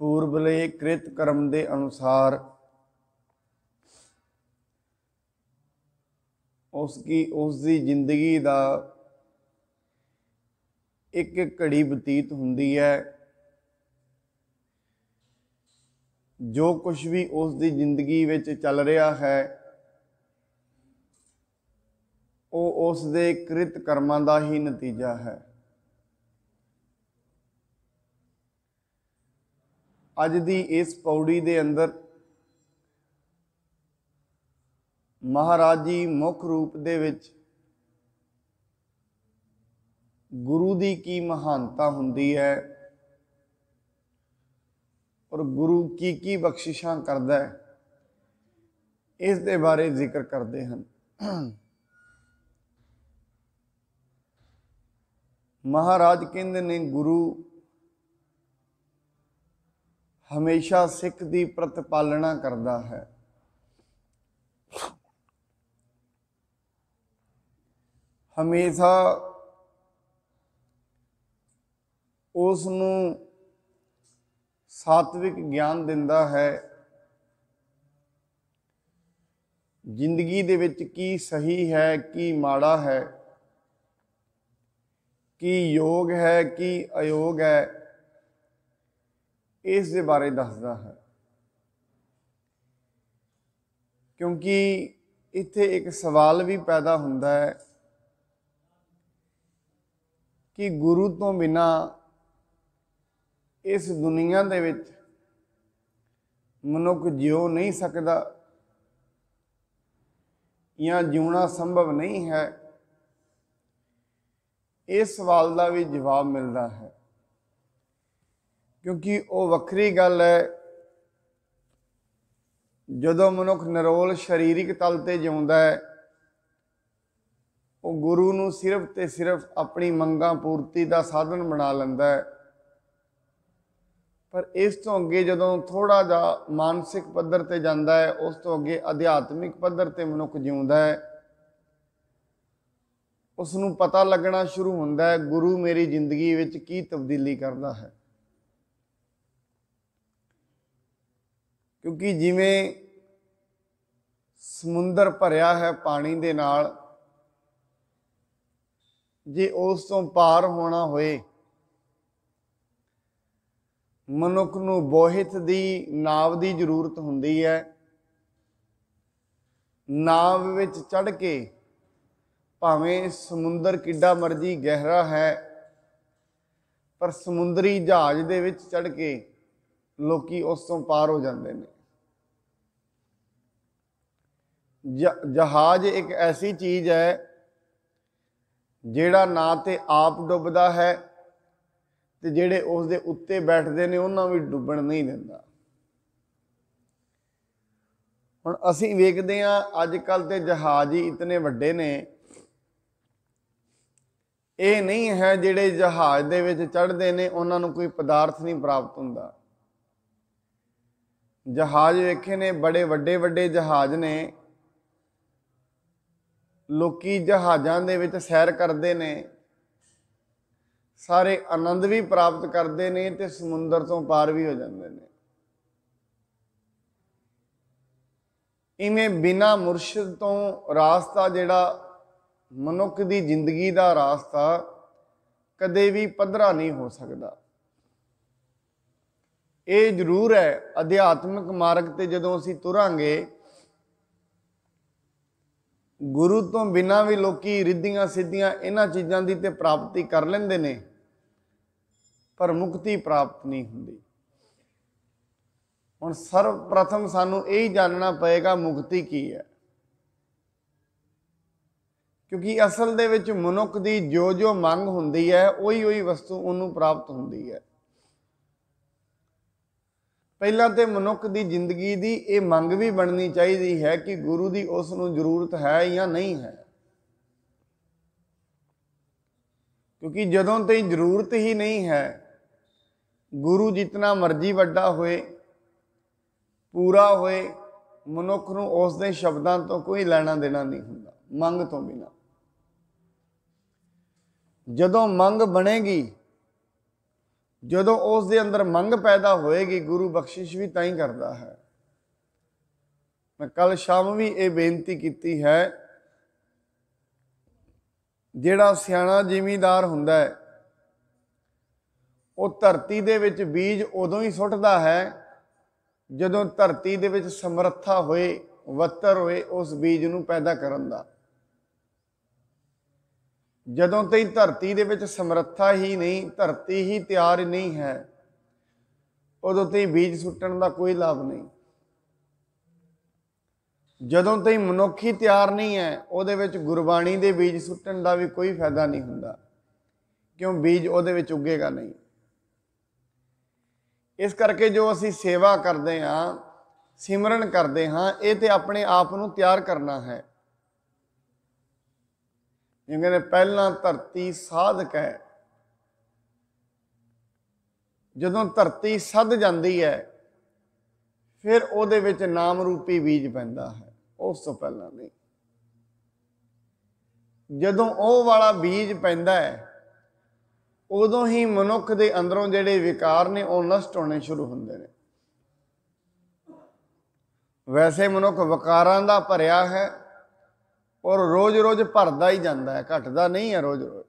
पूर्वले कृत कर्म के अनुसार उसकी जिंदगी का एक एक घड़ी बतीत हुंदी है। जो कुछ भी उसकी जिंदगी विच चल रहा है वो उसके कृत कर्मां का ही नतीजा है। अज दी इस पौड़ी दे अंदर महाराज जी मुख रूप दे विच गुरु की की महानता हुंदी है और गुरु की बख्शिशां करदा है, इस दे बारे जिक्र करते हैं। महाराज कहंदे ने गुरु हमेशा सिख की प्रतिपालना करता है। हमेशा उसनू सात्विक ज्ञान दिंदा है। जिंदगी दे विच की सही है की माड़ा है, की योग है की अयोग है, इस दे बारे दसदा है। क्योंकि इत्थे एक सवाल भी पैदा हुंदा है कि गुरु तो बिना इस दुनिया दे विच मनुख जियो नहीं सकता या जीना संभव नहीं है। इस सवाल का भी जवाब मिलता है, क्योंकि वो वक्री गल है जदों मनुख निरोल शरीरिक तल ते जिउंदा है, वो गुरु नूं सिर्फ ते सिर्फ अपनी मंगां पूर्ति का साधन बना लैंदा है। पर इस तो अगे जदों थोड़ा जा मानसिक पद्धर ते जांदा है, उस तो अगे अध्यात्मिक पद्धर ते मनुख जिउंदा है, उसनूं पता लगना शुरू हुंदा है गुरु मेरी जिंदगी विच की तब्दीली करदा है। क्योंकि जिवें समुंदर भरिया है पानी दे नाल, जे उस तो पार होना होए मनुख नूं बोहित दी नाव की जरूरत हुंदी है। नाव विच चढ़ के भावें समुंदर किड्डा मर्जी गहरा है, पर समुंदरी जहाज दे विच चढ़ के लोकी उस तो पार हो जाते हैं। जहाज एक ऐसी चीज़ है जिहड़ा ना ते आप डुबदा है ते जिहड़े उस दे उत्ते बैठते ने उन्हां भी डुबण नहीं दिंदा। हुण असीं वेखदे हां अजकल ते जहाज ही इतने वड्डे ने, ये नहीं है जिहड़े जहाज दे विच चढ़दे ने उन्हां नूं कोई पदार्थ नहीं प्राप्त हुंदा। जहाज वेखे ने बड़े वड्डे वड्डे जहाज ने, लोकी जहाज़ां दे विच सैर करते ने, सारे आनंद भी प्राप्त करते हैं ते समुंदर तो पार भी हो जाते हैं। इवें बिना मुर्शिद तो रास्ता जिहड़ा मनुख की जिंदगी का रास्ता कदे भी पद्धरा नहीं हो सकता। ये जरूर है अध्यात्मिक मार्ग ते जदों असीं तुरांगे, गुरु तो बिना भी लोकी रिद्धियां सिद्धियां इन्हां चीज़ां की ते प्राप्ति कर लेंदे ने, पर मुक्ति प्राप्त नहीं हुंदी। हुण सर्वप्रथम सानू यही जानना पएगा मुक्ति की है, क्योंकि असल दे विच मनुख की जो जो मंग हुंदी है उही उही वस्तु उन्होंने प्राप्त हुंदी है। पहला तो मनुख की जिंदगी की ये मंग भी बननी चाहिए है कि गुरु की उसनूं जरूरत है या नहीं है। क्योंकि जदों तक जरूरत ही नहीं है, गुरु जितना मर्जी वड्डा होए पूरा होए, मनुख नूं उस दे शब्दां तो कोई लेना देना नहीं हुंदा मंग तो बिना। जदों मंग बनेगी ਜਦੋਂ ਉਸ ਦੇ ਅੰਦਰ ਮੰਗ ਪੈਦਾ ਹੋਏਗੀ, ਗੁਰੂ ਬਖਸ਼ਿਸ਼ ਵੀ ਤਾਂ ਹੀ ਕਰਦਾ ਹੈ। ਮੈਂ ਕੱਲ ਸ਼ਾਮ ਵੀ ਇਹ ਬੇਨਤੀ ਕੀਤੀ ਹੈ, ਜਿਹੜਾ ਸਿਆਣਾ ਜ਼ਿਮੀਂਦਾਰ ਹੁੰਦਾ ਹੈ ਉਹ ਧਰਤੀ ਦੇ ਵਿੱਚ ਬੀਜ ਉਦੋਂ ਹੀ ਸੁੱਟਦਾ ਹੈ ਜਦੋਂ ਧਰਤੀ ਦੇ ਵਿੱਚ ਸਮਰੱਥਾ ਹੋਏ, ਵੱਤਰ ਹੋਏ ਉਸ ਬੀਜ ਨੂੰ ਪੈਦਾ ਕਰਨ ਦਾ। ਜਦੋਂ ਤੱਕ ਧਰਤੀ ਦੇ ਵਿੱਚ ਸਮਰੱਥਾ ਹੀ ਨਹੀਂ, ਧਰਤੀ ਹੀ ਤਿਆਰ ਨਹੀਂ ਹੈ, ਉਦੋਂ ਤੱਕ ਬੀਜ ਸੁੱਟਣ ਦਾ ਕੋਈ ਲਾਭ ਨਹੀਂ। ਜਦੋਂ ਤੱਕ ਮਨੁੱਖ ਹੀ ਤਿਆਰ ਨਹੀਂ ਹੈ, ਉਹਦੇ ਵਿੱਚ ਗੁਰਬਾਣੀ ਦੇ ਬੀਜ ਸੁੱਟਣ ਦਾ ਵੀ ਕੋਈ ਫਾਇਦਾ ਨਹੀਂ ਹੁੰਦਾ, ਕਿਉਂ ਬੀਜ ਉਹਦੇ ਵਿੱਚ ਉੱਗੇਗਾ ਨਹੀਂ। ਇਸ ਕਰਕੇ ਜੋ ਅਸੀਂ ਸੇਵਾ ਕਰਦੇ ਹਾਂ, ਸਿਮਰਨ ਕਰਦੇ ਹਾਂ, ਇਹ ਤੇ ਆਪਣੇ ਆਪ ਨੂੰ ਤਿਆਰ ਕਰਨਾ ਹੈ। ਜਿਵੇਂ ਕਹਿੰਦੇ ਪਹਿਲਾਂ ਧਰਤੀ ਸਾਧਕ ਹੈ, ਜਦੋਂ ਧਰਤੀ ਸੱਧ ਜਾਂਦੀ ਹੈ ਫਿਰ ਉਹਦੇ ਵਿੱਚ ਨਾਮ ਰੂਪੀ ਬੀਜ ਪੈਂਦਾ ਹੈ, ਉਸ ਤੋਂ ਪਹਿਲਾਂ ਨਹੀਂ। ਜਦੋਂ ਉਹ ਵਾਲਾ ਬੀਜ ਪੈਂਦਾ ਹੈ ਉਦੋਂ ਹੀ ਮਨੁੱਖ ਦੇ ਅੰਦਰੋਂ ਜਿਹੜੇ ਵਿਕਾਰ ਨੇ ਉਹ ਨਸ਼ਟ ਹੋਣੇ ਸ਼ੁਰੂ ਹੁੰਦੇ ਨੇ। ਵੈਸੇ ਮਨੁੱਖ ਵਿਕਾਰਾਂ ਦਾ ਭਰਿਆ ਹੈ ਔਰ ਰੋਜ਼ ਰੋਜ਼ ਭਰਦਾ ਹੀ ਜਾਂਦਾ ਹੈ, ਘਟਦਾ ਨਹੀਂ ਹੈ ਰੋਜ਼ ਰੋਜ਼।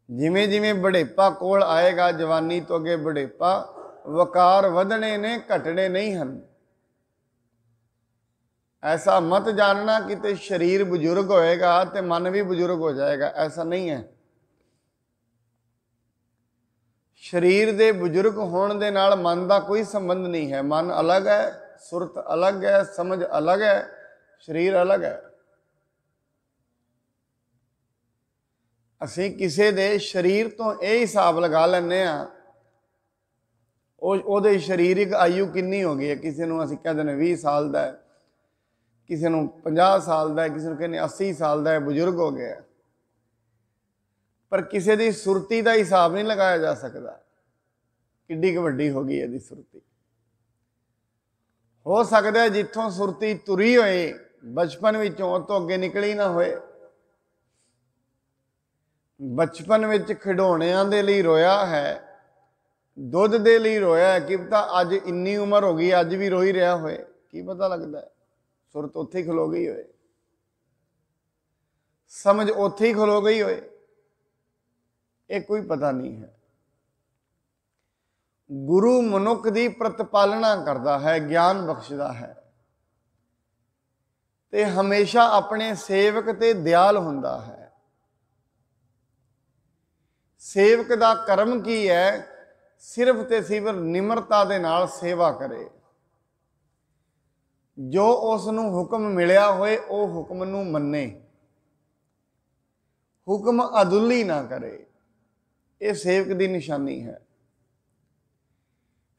ਜਿਵੇਂ ਜਿਵੇਂ ਬੁਢੇਪਾ ਕੋਲ ਆਏਗਾ, ਜਵਾਨੀ ਤੋਂ ਅੱਗੇ ਬੁਢੇਪਾ, ਵਿਕਾਰ ਵਧਣੇ ਨੇ, ਘਟਣੇ ਨਹੀਂ ਹਨ। ਐਸਾ ਮਤ ਜਾਣਨਾ ਕਿਤੇ ਸਰੀਰ ਬਜ਼ੁਰਗ ਹੋਏਗਾ ਤੇ ਮਨ ਵੀ ਬਜ਼ੁਰਗ ਹੋ ਜਾਏਗਾ, ਐਸਾ ਨਹੀਂ ਹੈ। ਸਰੀਰ ਦੇ ਬਜ਼ੁਰਗ ਹੋਣ ਦੇ ਨਾਲ ਮਨ ਦਾ ਕੋਈ ਸੰਬੰਧ ਨਹੀਂ ਹੈ। ਮਨ ਅਲੱਗ ਹੈ, ਸੁਰਤ ਅਲੱਗ ਹੈ, ਸਮਝ ਅਲੱਗ ਹੈ, ਸਰੀਰ ਅਲੱਗ ਹੈ। ਅਸੀਂ ਕਿਸੇ ਦੇ ਸਰੀਰ ਤੋਂ ਇਹ ਹਿਸਾਬ ਲਗਾ ਲੈਂਦੇ ਹਾਂ ਉਹਦੇ ਸਰੀਰਕ ਆਯੂ ਕਿੰਨੀ ਹੋ ਗਈ ਹੈ। ਕਿਸੇ ਨੂੰ ਅਸੀਂ ਕਹਿ ਦਿੰਦੇ 20 ਸਾਲ ਦਾ ਹੈ, ਕਿਸੇ ਨੂੰ 50 ਸਾਲ ਦਾ ਹੈ, ਕਿਸੇ ਨੂੰ ਕਹਿੰਦੇ 80 ਸਾਲ ਦਾ ਹੈ, ਬਜ਼ੁਰਗ ਹੋ ਗਿਆ। ਪਰ ਕਿਸੇ ਦੀ ਸੁਰਤੀ ਦਾ ਹਿਸਾਬ ਨਹੀਂ ਲਗਾਇਆ ਜਾ ਸਕਦਾ, ਕਿੱਡੀ ਕੁ ਵੱਡੀ ਹੋ ਗਈ ਇਹਦੀ ਸੁਰਤੀ। ਹੋ ਸਕਦਾ ਜਿੱਥੋਂ ਸੁਰਤੀ ਤੁਰੀ ਹੋਏ ਬਚਪਨ ਵਿੱਚੋਂ, ਉਹ ਤੋਂ ਅੱਗੇ ਨਿਕਲੀ ਨਾ ਹੋਏ। ਬਚਪਨ ਵਿੱਚ ਖਿਡੌਣਿਆਂ ਦੇ ਲਈ ਰੋਇਆ ਹੈ, ਦੁੱਧ ਦੇ ਲਈ ਰੋਇਆ ਹੈ, ਕੀ ਪਤਾ ਅੱਜ ਇੰਨੀ ਉਮਰ ਹੋ ਗਈ ਅੱਜ ਵੀ ਰੋਈ ਰਿਹਾ ਹੋਏ, ਕੀ ਪਤਾ ਲੱਗਦਾ। ਸੁਰਤ ਉੱਥੇ ਹੀ ਖਲੋ ਗਈ ਹੋਏ, ਸਮਝ ਉੱਥੇ ਹੀ ਖਲੋ ਗਈ ਹੋਏ, ਇਹ ਕੋਈ ਪਤਾ ਨਹੀਂ ਹੈ। ਗੁਰੂ ਮਨੁੱਖ ਦੀ ਪ੍ਰਤਪਾਲਣਾ ਕਰਦਾ ਹੈ, ਗਿਆਨ ਬਖਸ਼ਦਾ ਹੈ ਤੇ ਹਮੇਸ਼ਾ ਆਪਣੇ ਸੇਵਕ ਤੇ ਦਿਆਲ ਹੁੰਦਾ ਹੈ। ਸੇਵਕ ਦਾ ਕਰਮ ਕੀ ਹੈ? ਸਿਰਫ ਤੇ ਸਿਰਫ ਨਿਮਰਤਾ ਦੇ ਨਾਲ ਸੇਵਾ ਕਰੇ। ਜੋ ਉਸ ਨੂੰ ਹੁਕਮ ਮਿਲਿਆ ਹੋਏ ਉਹ ਹੁਕਮ ਨੂੰ ਮੰਨੇ, ਹੁਕਮ ਅਦੁੱਲੀ ਨਾ ਕਰੇ, ਇਹ ਸੇਵਕ ਦੀ ਨਿਸ਼ਾਨੀ ਹੈ।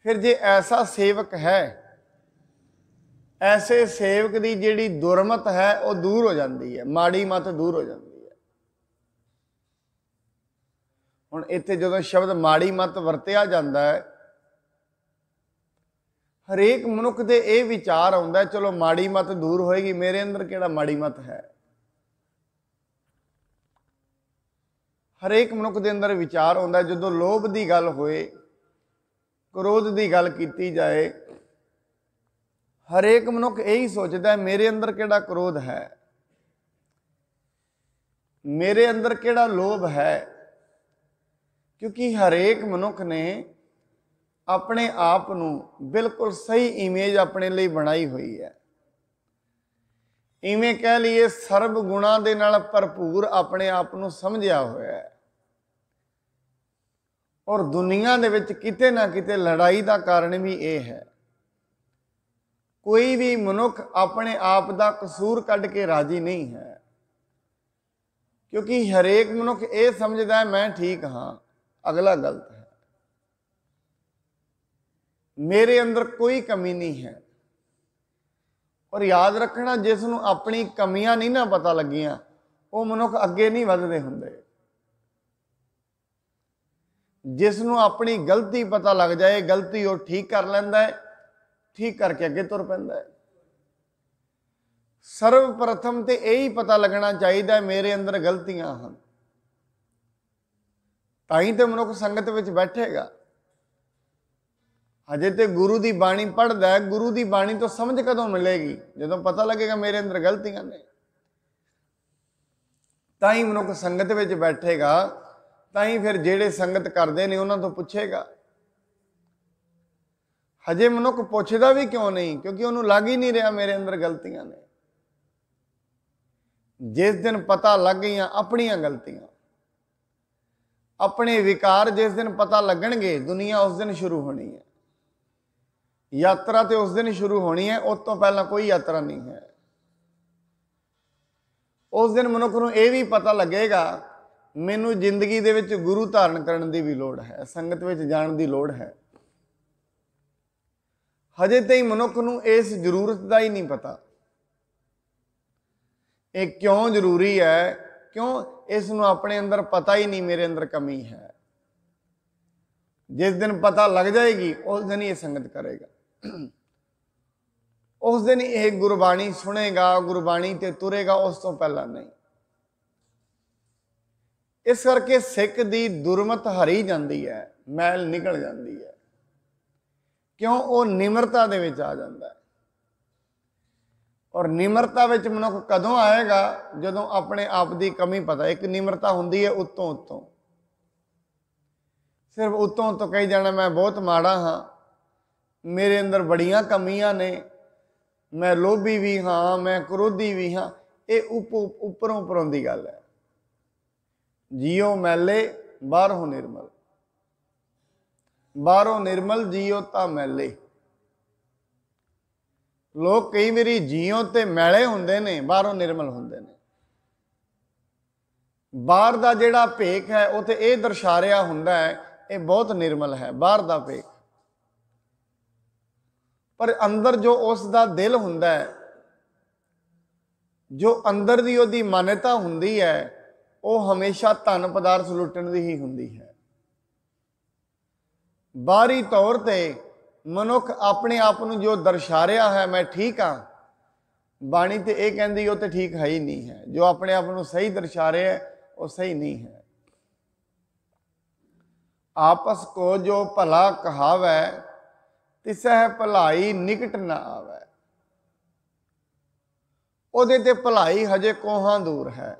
ਫਿਰ ਜੇ ਐਸਾ ਸੇਵਕ ਹੈ, ਐਸੇ ਸੇਵਕ ਦੀ ਜਿਹੜੀ ਦੁਰਮਤ ਹੈ ਉਹ ਦੂਰ ਹੋ ਜਾਂਦੀ ਹੈ, ਮਾੜੀ ਮਤ ਦੂਰ ਹੋ ਜਾਂਦੀ ਹੈ। ਹੁਣ ਇੱਥੇ ਜਦੋਂ ਸ਼ਬਦ ਮਾੜੀ ਮਤ ਵਰਤਿਆ ਜਾਂਦਾ ਹੈ, ਹਰੇਕ ਮਨੁੱਖ ਦੇ ਇਹ ਵਿਚਾਰ ਆਉਂਦਾ ਚਲੋ ਮਾੜੀ ਮਤ ਦੂਰ ਹੋਏਗੀ, ਮੇਰੇ ਅੰਦਰ ਕਿਹੜਾ ਮਾੜੀ ਮਤ ਹੈ। ਹਰੇਕ ਮਨੁੱਖ ਦੇ ਅੰਦਰ ਵਿਚਾਰ ਆਉਂਦਾ, ਜਦੋਂ ਲੋਭ ਦੀ ਗੱਲ ਹੋਏ, ਕ੍ਰੋਧ ਦੀ ਗੱਲ ਕੀਤੀ ਜਾਏ, ਹਰੇਕ ਮਨੁੱਖ ਇਹੀ ਸੋਚਦਾ ਮੇਰੇ ਅੰਦਰ ਕਿਹੜਾ ਕ੍ਰੋਧ ਹੈ, ਮੇਰੇ ਅੰਦਰ ਕਿਹੜਾ ਲੋਭ ਹੈ। ਕਿਉਂਕਿ ਹਰੇਕ ਮਨੁੱਖ ਨੇ ਆਪਣੇ ਆਪ ਨੂੰ ਬਿਲਕੁਲ ਸਹੀ ਇਮੇਜ ਆਪਣੇ ਲਈ ਬਣਾਈ ਹੋਈ ਹੈ। ਇਵੇਂ ਕਹਿ ਲਈਏ ਸਰਬ ਗੁਣਾਂ ਦੇ ਨਾਲ ਭਰਪੂਰ ਆਪਣੇ ਆਪ ਨੂੰ ਸਮਝਿਆ ਹੋਇਆ ਹੈ। ਔਰ ਦੁਨੀਆ ਦੇ ਵਿੱਚ ਕਿਤੇ ਨਾ ਕਿਤੇ ਲੜਾਈ ਦਾ ਕਾਰਨ ਵੀ ਇਹ ਹੈ। ਕੋਈ ਵੀ ਮਨੁੱਖ ਆਪਣੇ ਆਪ ਦਾ ਕਸੂਰ ਕੱਢ ਕੇ ਰਾਜੀ ਨਹੀਂ ਹੈ, ਕਿਉਂਕਿ ਹਰੇਕ ਮਨੁੱਖ ਇਹ ਸਮਝਦਾ ਹੈ ਮੈਂ ਠੀਕ ਹਾਂ, ਅਗਲਾ ਗਲਤ ਹੈ, ਮੇਰੇ ਅੰਦਰ ਕੋਈ ਕਮੀ ਨਹੀਂ ਹੈ। ਔਰ ਯਾਦ ਰੱਖਣਾ, ਜਿਸ ਨੂੰ ਆਪਣੀ ਕਮੀਆਂ ਨਹੀਂ ਨਾ ਪਤਾ ਲੱਗੀਆਂ ਉਹ ਮਨੁੱਖ ਅੱਗੇ ਨਹੀਂ ਵੱਧਦੇ ਹੁੰਦੇ। ਜਿਸ ਨੂੰ ਆਪਣੀ ਗਲਤੀ ਪਤਾ ਲੱਗ ਜਾਏ, ਗਲਤੀ ਉਹ ਠੀਕ ਕਰ ਲੈਂਦਾ ਹੈ, ਠੀਕ ਕਰਕੇ ਅੱਗੇ ਤੁਰ ਪੈਂਦਾ ਹੈ। ਸਰਵ ਪ੍ਰਥਮ ਤੇ ਇਹੀ ਪਤਾ ਲੱਗਣਾ ਚਾਹੀਦਾ ਮੇਰੇ ਅੰਦਰ ਗਲਤੀਆਂ ਹਨ, ताई तो मनुख संगत विच बैठेगा। हजे तो गुरु की बाणी पढ़दा है, गुरु की बाणी तो समझ कदों मिलेगी? जदों पता लगेगा मेरे अंदर गलतियां ने। ताई मनुख संगत विच बैठेगा, ताई फिर जेड़े संगत करते हैं उन्होंने तो पूछेगा। हजे मनुख पुछदा भी क्यों नहीं? क्योंकि उन्होंने लग ही नहीं रहा मेरे अंदर गलतियां ने। जिस दिन पता लग गई अपनियां गलतियां, अपने विकार जिस दिन पता लगणगे, दुनिया उस दिन शुरू होनी है। यात्रा तो उस दिन शुरू होनी है, उस तो पहला कोई यात्रा नहीं है। उस दिन मनुख नूं यह भी पता लगेगा मैनू जिंदगी दे विच गुरु धारण करने की भी लोड़ है, संगत विच जाण की लोड़ है। हजे तई मनुख नूं इस जरूरत का ही नहीं पता। ये क्यों जरूरी है? क्यों इस नूं अपने अंदर पता ही नहीं मेरे अंदर कमी है। जिस दिन पता लग जाएगी उस दिन ये संगत करेगा, उस दिन ये गुरबाणी सुनेगा, गुरबाणी ते तुरेगा, उस तो पहला नहीं। इस करके सिख दी दुरमत हरी जाती है, मैल निकल जाती है। क्यों? वो निमरता दे विच आ जाता है। और निमरता विच मनुख कदों आएगा? जदों अपने आप की कमी पता। एक निमरता हुंदी है उत्तों उत्तों, सिर्फ उत्तों उत्तों कही जाना मैं बहुत माड़ा हाँ, मेरे अंदर बड़ियां कमियां ने, मैं लोभी भी हाँ, मैं क्रोधी भी हाँ। ये उपरों उपरों की गल है। जियो मैले बाहरों निर्मल, बाहरों निर्मल जियो ता मैले। लोग कई बारी जियो ते मैले हुंदे ने, बाहरों निर्मल हुंदे ने। बाहर का जिहड़ा भेख है वो तो यह दर्शा रहा हुंदा है ये बहुत निर्मल है, बाहर का भेख। पर अंदर जो उसका दिल हुंदा है, जो अंदर की उसकी मान्यता हुंदी है, वो हमेशा धन पदार्थ लुटण की ही हुंदी है। बाहरी तौर पर मनुख अपने आप को जो दर्शा रहा है मैं ठीक हाँ, बाणी तो यह कहती वो तो ठीक है ही नहीं है। जो अपने आप को सही दर्शा रहा है वो सही नहीं है। आपस को जो भला कहावै, तिसह भलाई निकट न आवे। उहदे ते भलाई हजे कोहां दूर है।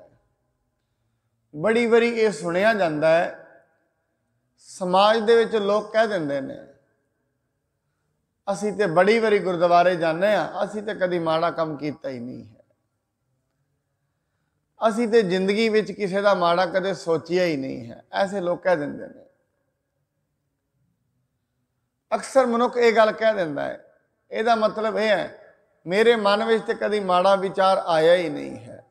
बड़ी बारी ये सुनिया जाता है, समाज दे विच लोग कह देंदे ने असी ते बड़ी बारी गुरुद्वारे जाने असी ते कदी माड़ा काम कीता ही नहीं है, असी ते जिंदगी विच किसी का माड़ा कदे सोचिया ही नहीं है। ऐसे लोग कह देंदे ने। अक्सर मनुख ये गल कह देंदा है, ਇਹਦਾ मतलब यह है मेरे मन में तो कभी माड़ा विचार आया ही नहीं है।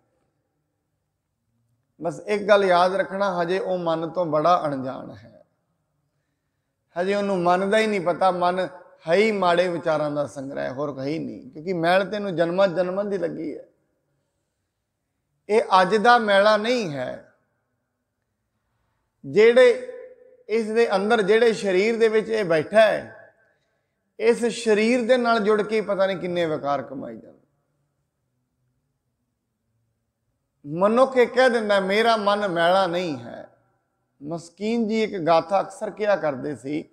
बस एक गल याद रखना, हजे वो मन तो बड़ा अनजान है, हजे उन्होंने मन का ही नहीं पता मन है ही माड़े विचारों का संग्रह, होर कहीं नहीं। क्योंकि मैल तेन जन्म जन्म की लगी है, ये अज का मैला नहीं है। जेड़े इस दे अंदर जेड़े शरीर दे विच ये बैठा है, इस शरीर दे नाल जुड़ के पता नहीं किन्ने विकार कमाई जाते। मनुख ये कह दिंदा मेरा मन मैला नहीं है। मस्कीन जी एक गाथा अक्सर क्या करते सी,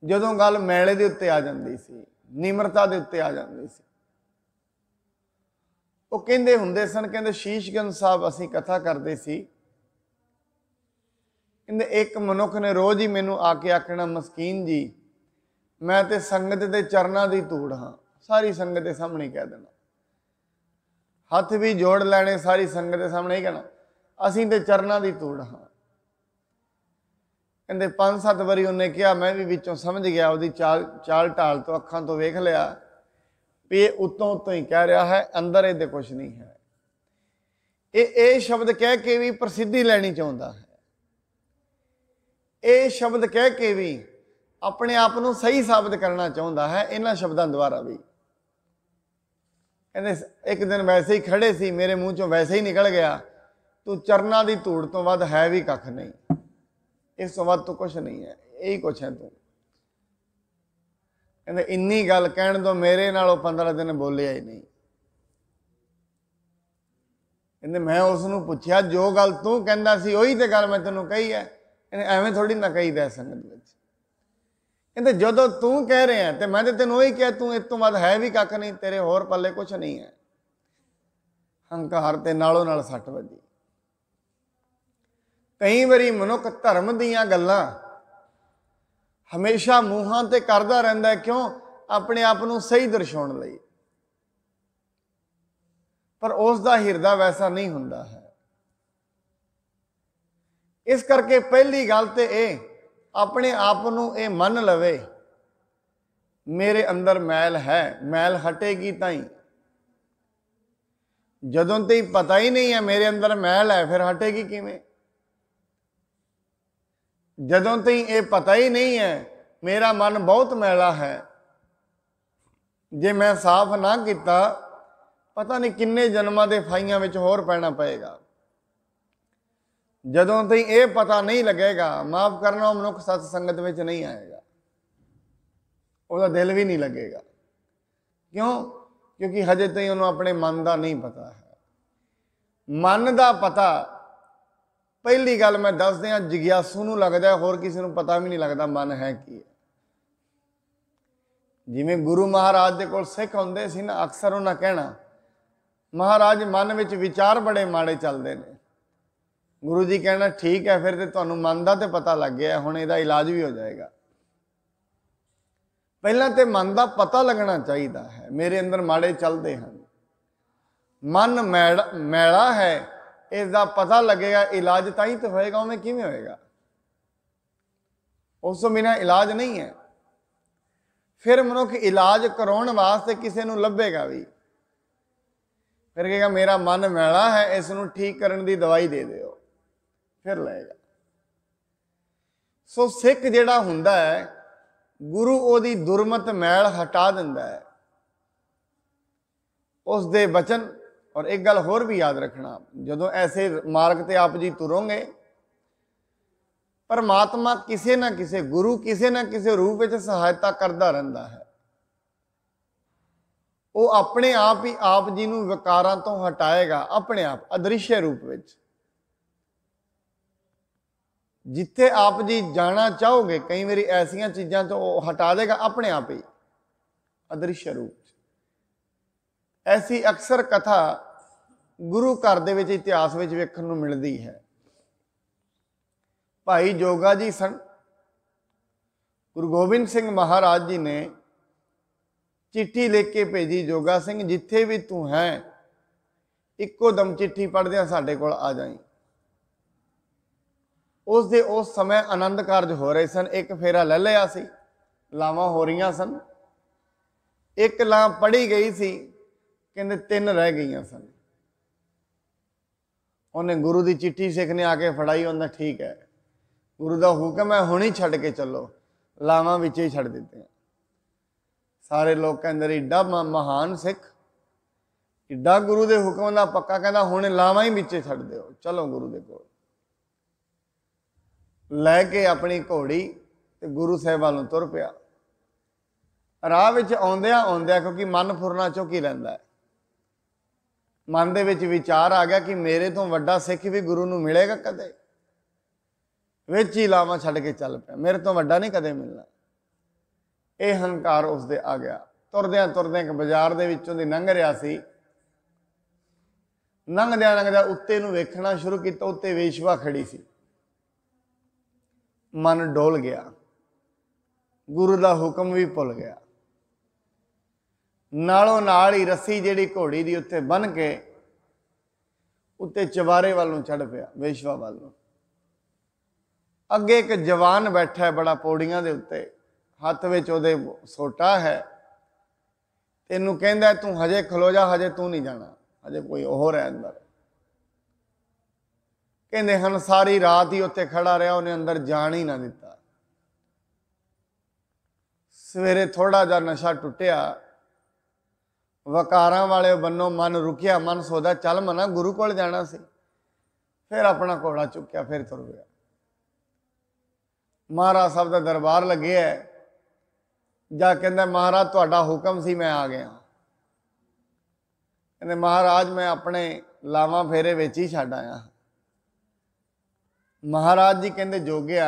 जदों गल मैले दे उत्ते आ जाती सी, निमरता दे उत्ते आ जाती सी, वो कहंदे हुंदे सन, कहंदे शीशगंज साहब असीं कथा करते सी, कहंदे एक मनुख ने रोज़ ही मैनू आके आखना मस्कीन जी मैं तो संगत के चरणों की धूड़ हाँ। सारी संगत के सामने कह देना, हथ भी जोड़ लैने सारी संगत के सामने ही कहना असीं ते चरणों की धूड़ हाँ। कहते 5-7 बारी उन्हें कहा, मैं भी विचों समझ गया, वो चाल ढाल तो अखां तो वेख लिया भी ये उत्तों उत्तों ही कह रहा है, अंदर ये कुछ नहीं है। ये शब्द कह के भी प्रसिद्धि लैनी चाहता है, ये शब्द कह के भी अपने आप को सही साबित करना चाहता है इन्हां शब्दों द्वारा भी। कहते एक दिन वैसे ही खड़े सी, मेरे मूँह चों वैसे ही निकल गया तू चरना की धूड़ तो वध है भी कख नहीं, इस तो वध तो कुछ नहीं है, यही कुछ है तू। कहते इन्नी गल कहण दो मेरे नालों 15 दिन बोलिया ही नहीं। कहते मैं उसनों पूछया जो गल तू कहंदा सी उही ते गल मैं तैनूं कही है। कहते एवें थोड़ी ना कहीदा संगत विच। कहते जदों तू कह रहे हैं तो मैं तो तेन उही कहा, तू इस तो बाद है भी कख नहीं, तेरे होर पल्ले कुछ नहीं है। हंकार ते नालों नाल सट वजी। कई बारी मनुख धर्म दीयां गल्लां हमेशा मूहां ते करदा रहिंदा है, क्यों? अपने आप नूं सही दर्शाउण लई, पर उसका हिरदा वैसा नहीं हुंदा है। इस करके पहली गल तो यह अपने आप नूं ये मन लवे मेरे अंदर मैल है, मैल हटेगी ताई। जदों ते पता ही नहीं है मेरे अंदर मैल है, फिर हटेगी किवें? जदों ते ये पता ही नहीं है मेरा मन बहुत मैला है, जे मैं साफ ना किता पता नहीं किन्ने जन्मां दे फाइयां विच होर पैना पएगा। जदों तक ये पता नहीं लगेगा, माफ करना, मनुख सत्संगत में नहीं आएगा, उसका दिल भी नहीं लगेगा। क्यों? क्योंकि हजे तक उन्होंने अपने मन का नहीं पता है। मन का पता पहली गल मैं दस दिया, जिग्यासू नूं लगदा है, होर किसी नूं पता भी नहीं लगता मन है की है। जिवें गुरु महाराज दे कोल सिख आउंदे सी ना, अक्सर उन्हां कहना महाराज मन विच विचार बड़े माड़े चलते हैं। गुरु जी कहना ठीक है, फिर तो तुहानूं मन का तो पता लग गया, हुण इहदा इलाज भी हो जाएगा। पहलां तो मन का पता लगना चाहिए है, मेरे अंदर माड़े चलते हैं, मन मैला है, इसका पता लगेगा, इलाज ताई तो होएगा। उमें किवें होएगा? उस तो बिना इलाज नहीं है। फिर मनुख इलाज कराउण वास्ते किसी नूं लभेगा भी, फिर कहेगा मेरा मन मैला है, इस नूं ठीक करने की दवाई दे दिओ, फिर लेगा। सो सिख जिहड़ा हुंदा है, गुरु ओदी दुरमत मैल हटा दिंदा है, उस दे वचन। और एक गल होर भी याद रखना, जदों ऐसे मार्ग ते आप जी तुरोगे, परमात्मा किसी ना किसी, गुरु किसी ना किसी रूप में सहायता करता रहता है। वो अपने आप ही आप जी नूं विकारां तो हटाएगा, अपने आप अदृश्य रूप में। जिथे आप जी जाना चाहोगे, कई बार ऐसिया चीज़ों तो हटा देगा अपने आप ही अदृश्य रूप। ऐसी अक्सर कथा गुरु घर दे विच इतिहास विच वेखण नूं मिलदी है। भाई जोगा जी सन, गुरु गोबिंद सिंह महाराज जी ने चिट्ठी लिख के भेजी, जोगा सिंह जिथे भी तू है इको दम चिट्ठी पढ़दे साडे कोल आ जाई। उस समय आनंद कारज हो रहे सन, एक फेरा ले लिया सी, लावां हो रही सन, एक लां पढ़ी गई सी, कहंदे 3 रह गई सन। उन्हें गुरु की चिट्ठी सिख ने आके फड़ाई, उन्हें ठीक है गुरु का हुक्म है, हुण ही छड्ड के चलो, लावां विच ही छड्ड दित्ते। सारे लोग कहंदे इड्डा महान सिख, इड्डा गुरु के हुक्म का पक्का, कहंदा हुण लावां ही विच छड्ड दिओ, चलो गुरु के कोल। लैके अपनी घोड़ी ते गुरु साहिब वालों तुर पिया। राह विच आउंदियां आउंदियां, क्योंकि मन फुरना चुक ही रहिंदा है, मन दे विच विचार आ गया कि मेरे तो वड्डा सिख भी गुरु नूं मिलेगा कदे, विच ही लावां छड्ड के चल पिया, मेरे तो वड्डा नहीं कदे मिलना। यह हंकार उसदे आ गया। तुरद्यां तुरद्यां एक बाजार दे विचों दी लंघ रिहा सी, लंघद्यां लंघद्यां उत्ते नूं वेखना शुरू कीता, उत्ते वेश्वा खड़ी सी। मन डोल गया, गुरु का हुक्म भी भुल गया। नालों नाल ही रस्सी जिहड़ी घोड़ी दी उत्ते बन के उत्ते चबारे वालों चढ़ पिया, वेश्वा वालों। अगे एक जवान बैठा है बड़ा पौड़ियां दे उत्ते, हथ विच उहदे सोटा है, तेनू कहंदा तू हजे खलो जा, हजे तू नहीं जाना, हजे कोई होर है अंदर। कहंदे हन सारी रात ही उत्ते खड़ा रहा, उन्हें अंदर जान ही ना दिता। सवेरे थोड़ा जा नशा टुटिया, वकारां वाले बन्नों मन रुकिया, मन सोचा चल मना गुरु कोल जाना सी, फिर अपना घोड़ा चुक्या, फिर तुर गया। महाराज साहब का दरबार लगे है, जा कहंदा महाराज तुहाडा हुक्म सी, मैं आ गया। कहंदे महाराज मैं अपने ਲਾਵਾਂ ਫੇਰੇ ਵਿੱਚ ਹੀ ਛੱਡ ਆਇਆ। महाराज जी कहते जोगिया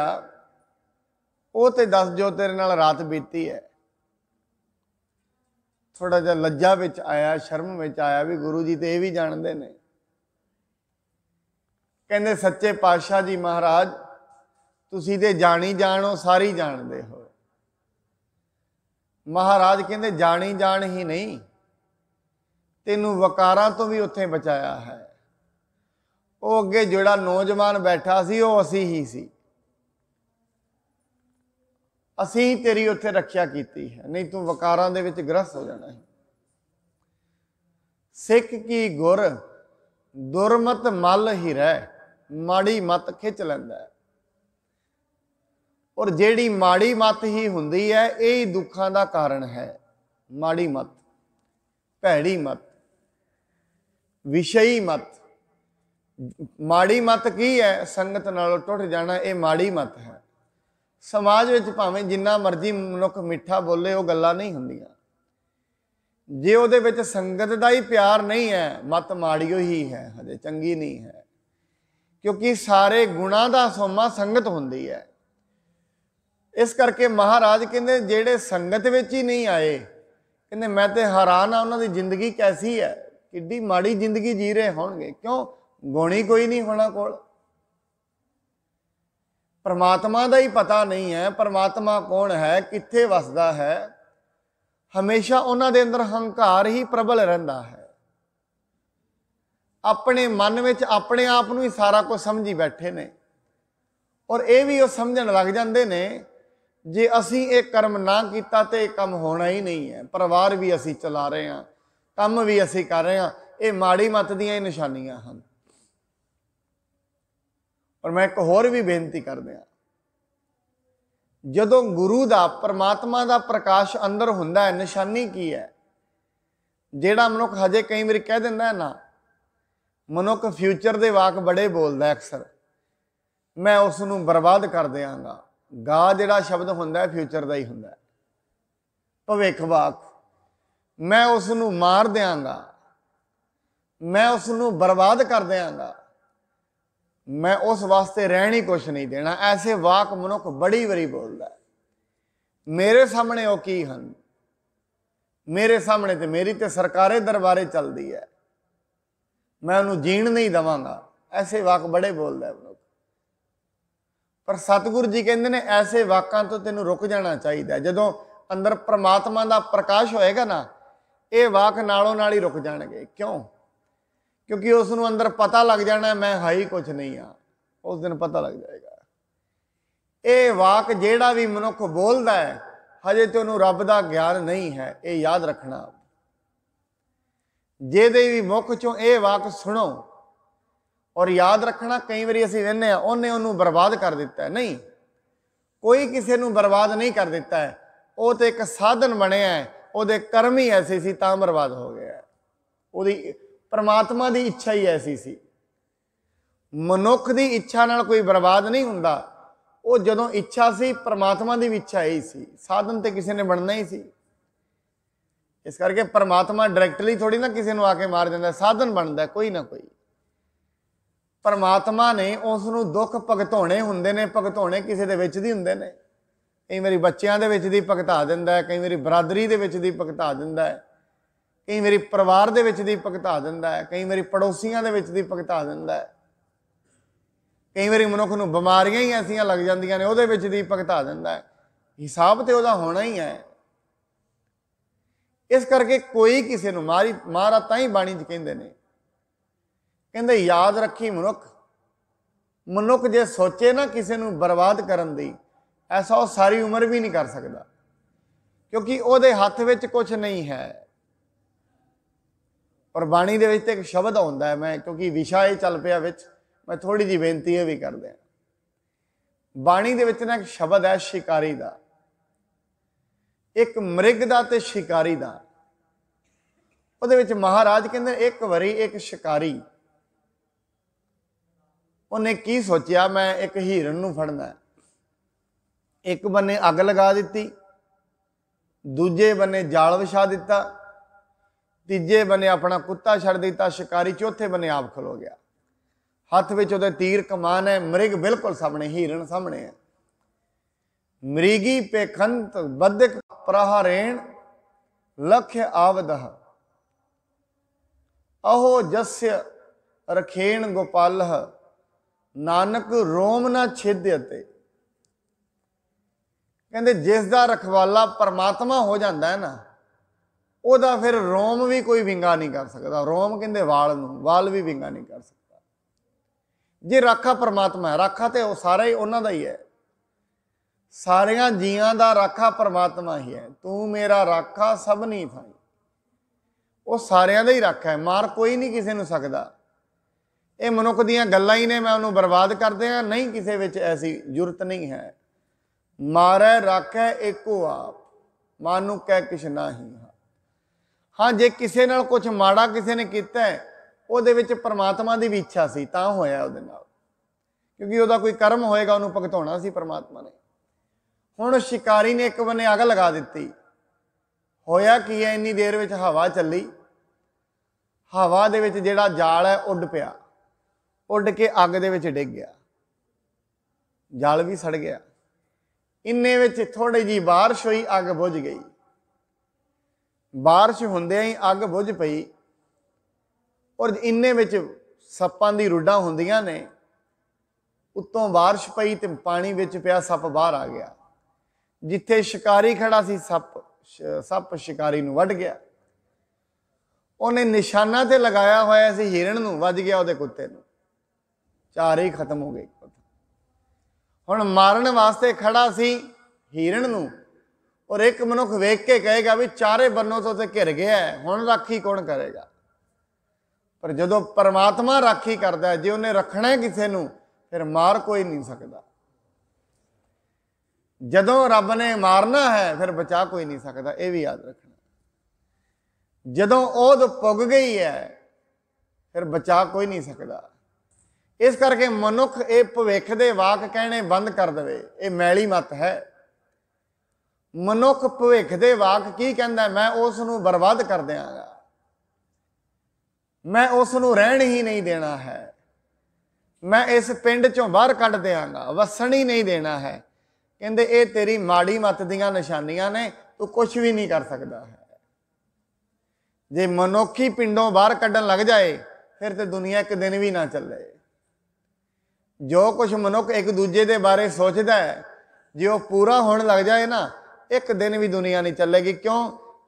वो तो दस जो तेरे नाल रात बीती है। थोड़ा जिहा लज्जा विच आया, शर्म विच आया भी गुरु जी तो यह भी जानते ने। कहते सच्चे पातशाह जी महाराज तुसी ते जानी जानो, सारी जानते हो। महाराज कहते जानी जान ही नहीं, तेनू वकारां तो भी उत्थे बचाया है। वो अगे जोड़ा नौजवान बैठा सी वो असी ही सी, असी तेरी उत्थे रक्षा की है, नहीं तू वकारां दे विच ग्रस्त हो जाना है। सिख की गुर दुरमत मल ही रह, माड़ी मत खिंच लैंदा है। और जेड़ी माड़ी मत ही हुंदी है यही दुखां दा कारण है। माड़ी मत, भैड़ी मत, विषयी मत। माड़ी मत की है? संगत नालों टुट जाना, ये माड़ी मत है। समाज विच भावें जिन्ना मर्जी मनुख मिठा बोले वो गल्लां नहीं हुंदियां, जे उहदे विच संगत दा ही प्यार नहीं है मत माड़ियो ही है, हजे चंगी नहीं है। क्योंकि सारे गुणां दा सोमा संगत हुंदी है। इस करके महाराज कहंदे जेड़े संगत विच ही नहीं आए, कहंदे मैं ते हैरान आ उन्हां दी जिंदगी कैसी है, किड्डी माड़ी जिंदगी जी रहे होणगे। क्यों? गुण ही कोई नहीं होना कोल। परमात्मा दा ही पता नहीं है, परमात्मा कौन है, कित्थे वसदा है। हमेशा उन्हां दे अंदर हंकार ही प्रबल रहिंदा है। अपने मन विच अपने आप नूं ही सारा कुछ समझी बैठे ने। और ये भी वो समझण लग जांदे ने जे असीं ये कर्म ना कीता ते काम होना ही नहीं है। परिवार भी असीं चला रहे हैं, काम भी असीं कर रहे हैं, ये माड़ी मत दीयां ही निशानियां हैं। और मैं एक होर भी बेनती कर दिया, जदों गुरु दा परमात्मा दा प्रकाश अंदर हुंदा है, निशानी की है? जेड़ा मनुख हजे कई बार कह दिंदा है ना, मनुख फ्यूचर दे वाक बड़े बोलदा है अक्सर, मैं उसनूं बर्बाद कर देंगा। गा जिहड़ा शब्द हुंदा है फ्यूचर दा ही हुंदा है। भविख वाक, मैं उसनूं मार देंगा, मैं उसनूं बर्बाद कर देंगा, मैं उस वास्ते रहन ही कुछ नहीं देना। ऐसे वाक मनुख बड़ी बारी बोलता है। मेरे सामने वो की हन, मेरे सामने तो मेरी तो सरकारे दरबारे चलती है, मैं उन्होंने जीण नहीं देवांगा। ऐसे वाक बड़े बोलता है मनुख। पर सतगुरु जी कहते हैं ऐसे वाकों तो तेनों रुक जाना चाहिए। जदों अंदर परमात्मा का प्रकाश होएगा ना, ये वाक नालों नाल ही रुक जाएंगे। क्यों? क्योंकि उसनों अंदर पता लग जाना मैं है ही कुछ नहीं हाँ, उस दिन पता लग जाएगा। ये वाक जेड़ा भी मनुख बोलता है हजे तो उन्होंने रब का ज्ञान नहीं है, ये याद रखना। जेदे भी मुख चों ये वाक सुनो और याद रखना। कई बार असीं कहने उन्हें उन्होंने बर्बाद कर दिता है, नहीं, कोई किसी को बर्बाद नहीं कर दिता है। वो तो एक साधन बनया है, वो कर्म ही ऐसे सी तां बर्बाद हो गया है। वो परमात्मा की इच्छा ही ऐसी सी। मनुख की इच्छा नाल कोई बर्बाद नहीं हुंदा। वो जदों इच्छा सी परमात्मा की भी इच्छा यही सी, साधन तो किसी ने बनना ही सी। इस करके परमात्मा डायरैक्टली थोड़ी ना किसी को आके मार देंदा, साधन बनता कोई ना कोई। परमात्मा ने उसनूं दुख भगताने हुंदे ने, भगताने किसी दे विच दी हुंदे ने। कई बारी बच्चों दे विच दी भगता दिंदा है, कई बारी बरादरी दे विच दी भगता दिंदा है, कई बारी परिवार दे विच दी भगता दिंदा है, कई बारी पड़ोसियों दे विच दी भगता दिंदा है, कई बारी मनुख नूं बीमारियां ही ऐसियां लग जांदियां ने उहदे विच दी भगता दिंदा है। हिसाब तो उहदा होना ही है। इस करके कोई किसी नूं महाराज तां ही बाणी च कहंदे ने, कहंदे याद रखी मनुख, मनुख जे सोचे ना किसी नूं बर्बाद करन दी, ऐसा वो सारी उम्र भी नहीं कर सकता, क्योंकि उहदे हत्थ विच कुछ नहीं है। और बाणी दे विच एक शब्द आउंदा है, मैं क्योंकि विशा ये चल पिया विच, मैं थोड़ी जी बेनती ये भी कर दिया। बाणी दे विच ना एक शब्द है शिकारी दा, एक मृग दा ते शिकारी दा। उहदे विच महाराज कहंदे एक वारी एक शिकारी उन्हें की सोचा, मैं एक हिरन नूं फड़ना है। एक बन्ने अग लगा दी, दूजे बन्ने जाल विछा दिता, तीजे बने अपना कुत्ता छड़ दिता शिकारी, चौथे बने आप खलो गया। हथ विच उहदे तीर कमान है, मृग बिल्कुल सामने, हिरण सामने है। मृगी पेखंत बदिक प्रहारेण लक्ष्य आवदह, अहो जस्य रखेण गोपालह, नानक रोम ना छेद्यते। कहते जिसका रखवाला परमात्मा हो जाता है ना, ਉਹਦਾ फिर रोम भी कोई विंगा नहीं कर सकता। रोम कहते वाल नूं, वाल भी विंगा नहीं कर सकता। जे राखा परमात्मा है, राखा तो सारा ही उन्हों का ही है, सारिया जियां का राखा परमात्मा ही है। तू मेरा राखा सब नहीं थाई, वो सारिया का ही राखा है, मार कोई नहीं किसी नूं सकदा। ये मनुख दीयां गल्लां ही ने, मैं उन्होंने बर्बाद कर दिया, नहीं किसी विच ऐसी जुरत नहीं है। मारै राखै एको आप, मानू कह किश नाही। हाँ, जे किसी नाल कुछ माड़ा किसी ने किया है, ਉਹਦੇ ਵਿੱਚ परमात्मा की भी इच्छा सी तां होया ਉਹਦੇ ਨਾਲ, क्योंकि ਉਹਦਾ कोई कर्म होएगा, ਉਹਨੂੰ ਭੁਗਤਾਉਣਾ ਸੀ परमात्मा ने। ਹੁਣ शिकारी ने एक बने अग लगा दी। होया की है, इन्नी देर में हवा चली, हवा दे विच जिहड़ा जाल है उड पिया, उड के अग दे विच डिग गया, जाल भी सड़ गया। इन्ने विच थोड़ी जी बारिश हुई, अग बुझ गई। बारिश होंदे ही अग बुझ पई, और इन्ने विच सप्पां दी रुड्डां हुंदियां ने, उत्तों बारिश पई ते पानी विच पिया, सप बाहर आ गया। जिथे शिकारी खड़ा सी, सप शिकारी नूं वढ गया। उन्हें निशाना ते लगाया होया सी हिरण नूं, वज गया उहदे कुत्ते नूं, चार ही खत्म हो गए। हुण मारन वास्ते खड़ा सी हिरण नूं, और एक मनुख वेख के कहेगा भी चारे बन्नों तो घिर गया है, हुण राखी कौन करेगा। पर जदों परमात्मा राखी करता है, जे उन्हें रखना है किसी नूं, फिर मार कोई नहीं सकता। जदों रब ने मारना है, फिर बचा कोई नहीं सकता, यह भी याद रखना। जदों ओद पुग गई है, फिर बचा कोई नहीं सकता। इस करके मनुख ये भविख दे वाक कहने बंद कर दे, ये मैली मत है। मनुख भविख दे वाक की कहता है, मैं उस नूं बर्बाद कर देंगा, मैं उस नूं रहन ही नहीं देना है, मैं इस पिंड चों बाहर कढ़ देंगा, वसन ही नहीं देना है। कहते ये तेरी माड़ी मत दियां निशानियां ने, तू कुछ भी नहीं कर सकता है। जे मनुखी पिंडों बाहर कढ़न लग जाए, फिर तो दुनिया एक दिन भी ना चले। जो कुछ मनुख एक दूजे के बारे सोचता है, जो पूरा होने लग जाए ना, एक दिन भी दुनिया नहीं चलेगी। क्यों?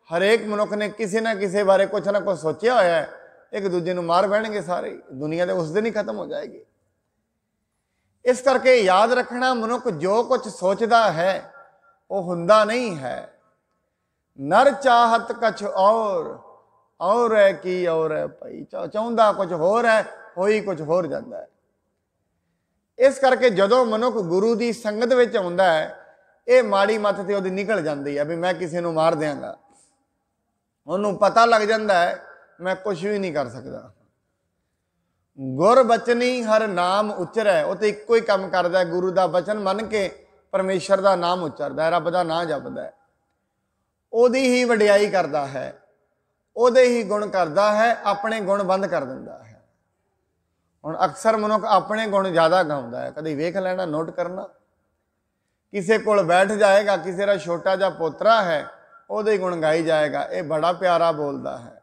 हरेक मनुख ने किसी ना किसी बारे कुछ ना कुछ सोचा होया है, एक दूजे को मार बहणगे सारे, दुनिया तो उस दिन ही खत्म हो जाएगी। इस करके याद रखना, मनुख जो कुछ सोचता है वो हुंदा नहीं है। नर चाहत कछ और है कि और है भाई, चाहता कुछ होर है, हो ही कुछ होर जाता है। इस करके जदों मनुख गुरु की संगत में आउंदा है, ये माड़ी मत तो वो निकल जाती है भी मैं किसी को मार देंगा। उन्होंने पता लग जाता है मैं कुछ भी नहीं कर सकता। गुर बचनी हर नाम उचरै, वो तो एको ही काम करता है, गुरु का बचन मन के परमेश्वर का नाम उच्चरदा है, रब का नाम जपदा है, ओदी ही वडियाई करता है, ओदे ही गुण करता है, अपने गुण बंद कर दिंदा है। हुण अक्सर मनुख अपने गुण ज़्यादा गाउंदा है, कभी वेख लेना, नोट करना। किसी कोल बैठ जाएगा, किसी का छोटा जा पोतरा है, ओदे गुण गाई जाएगा, ये बड़ा प्यारा बोलता है,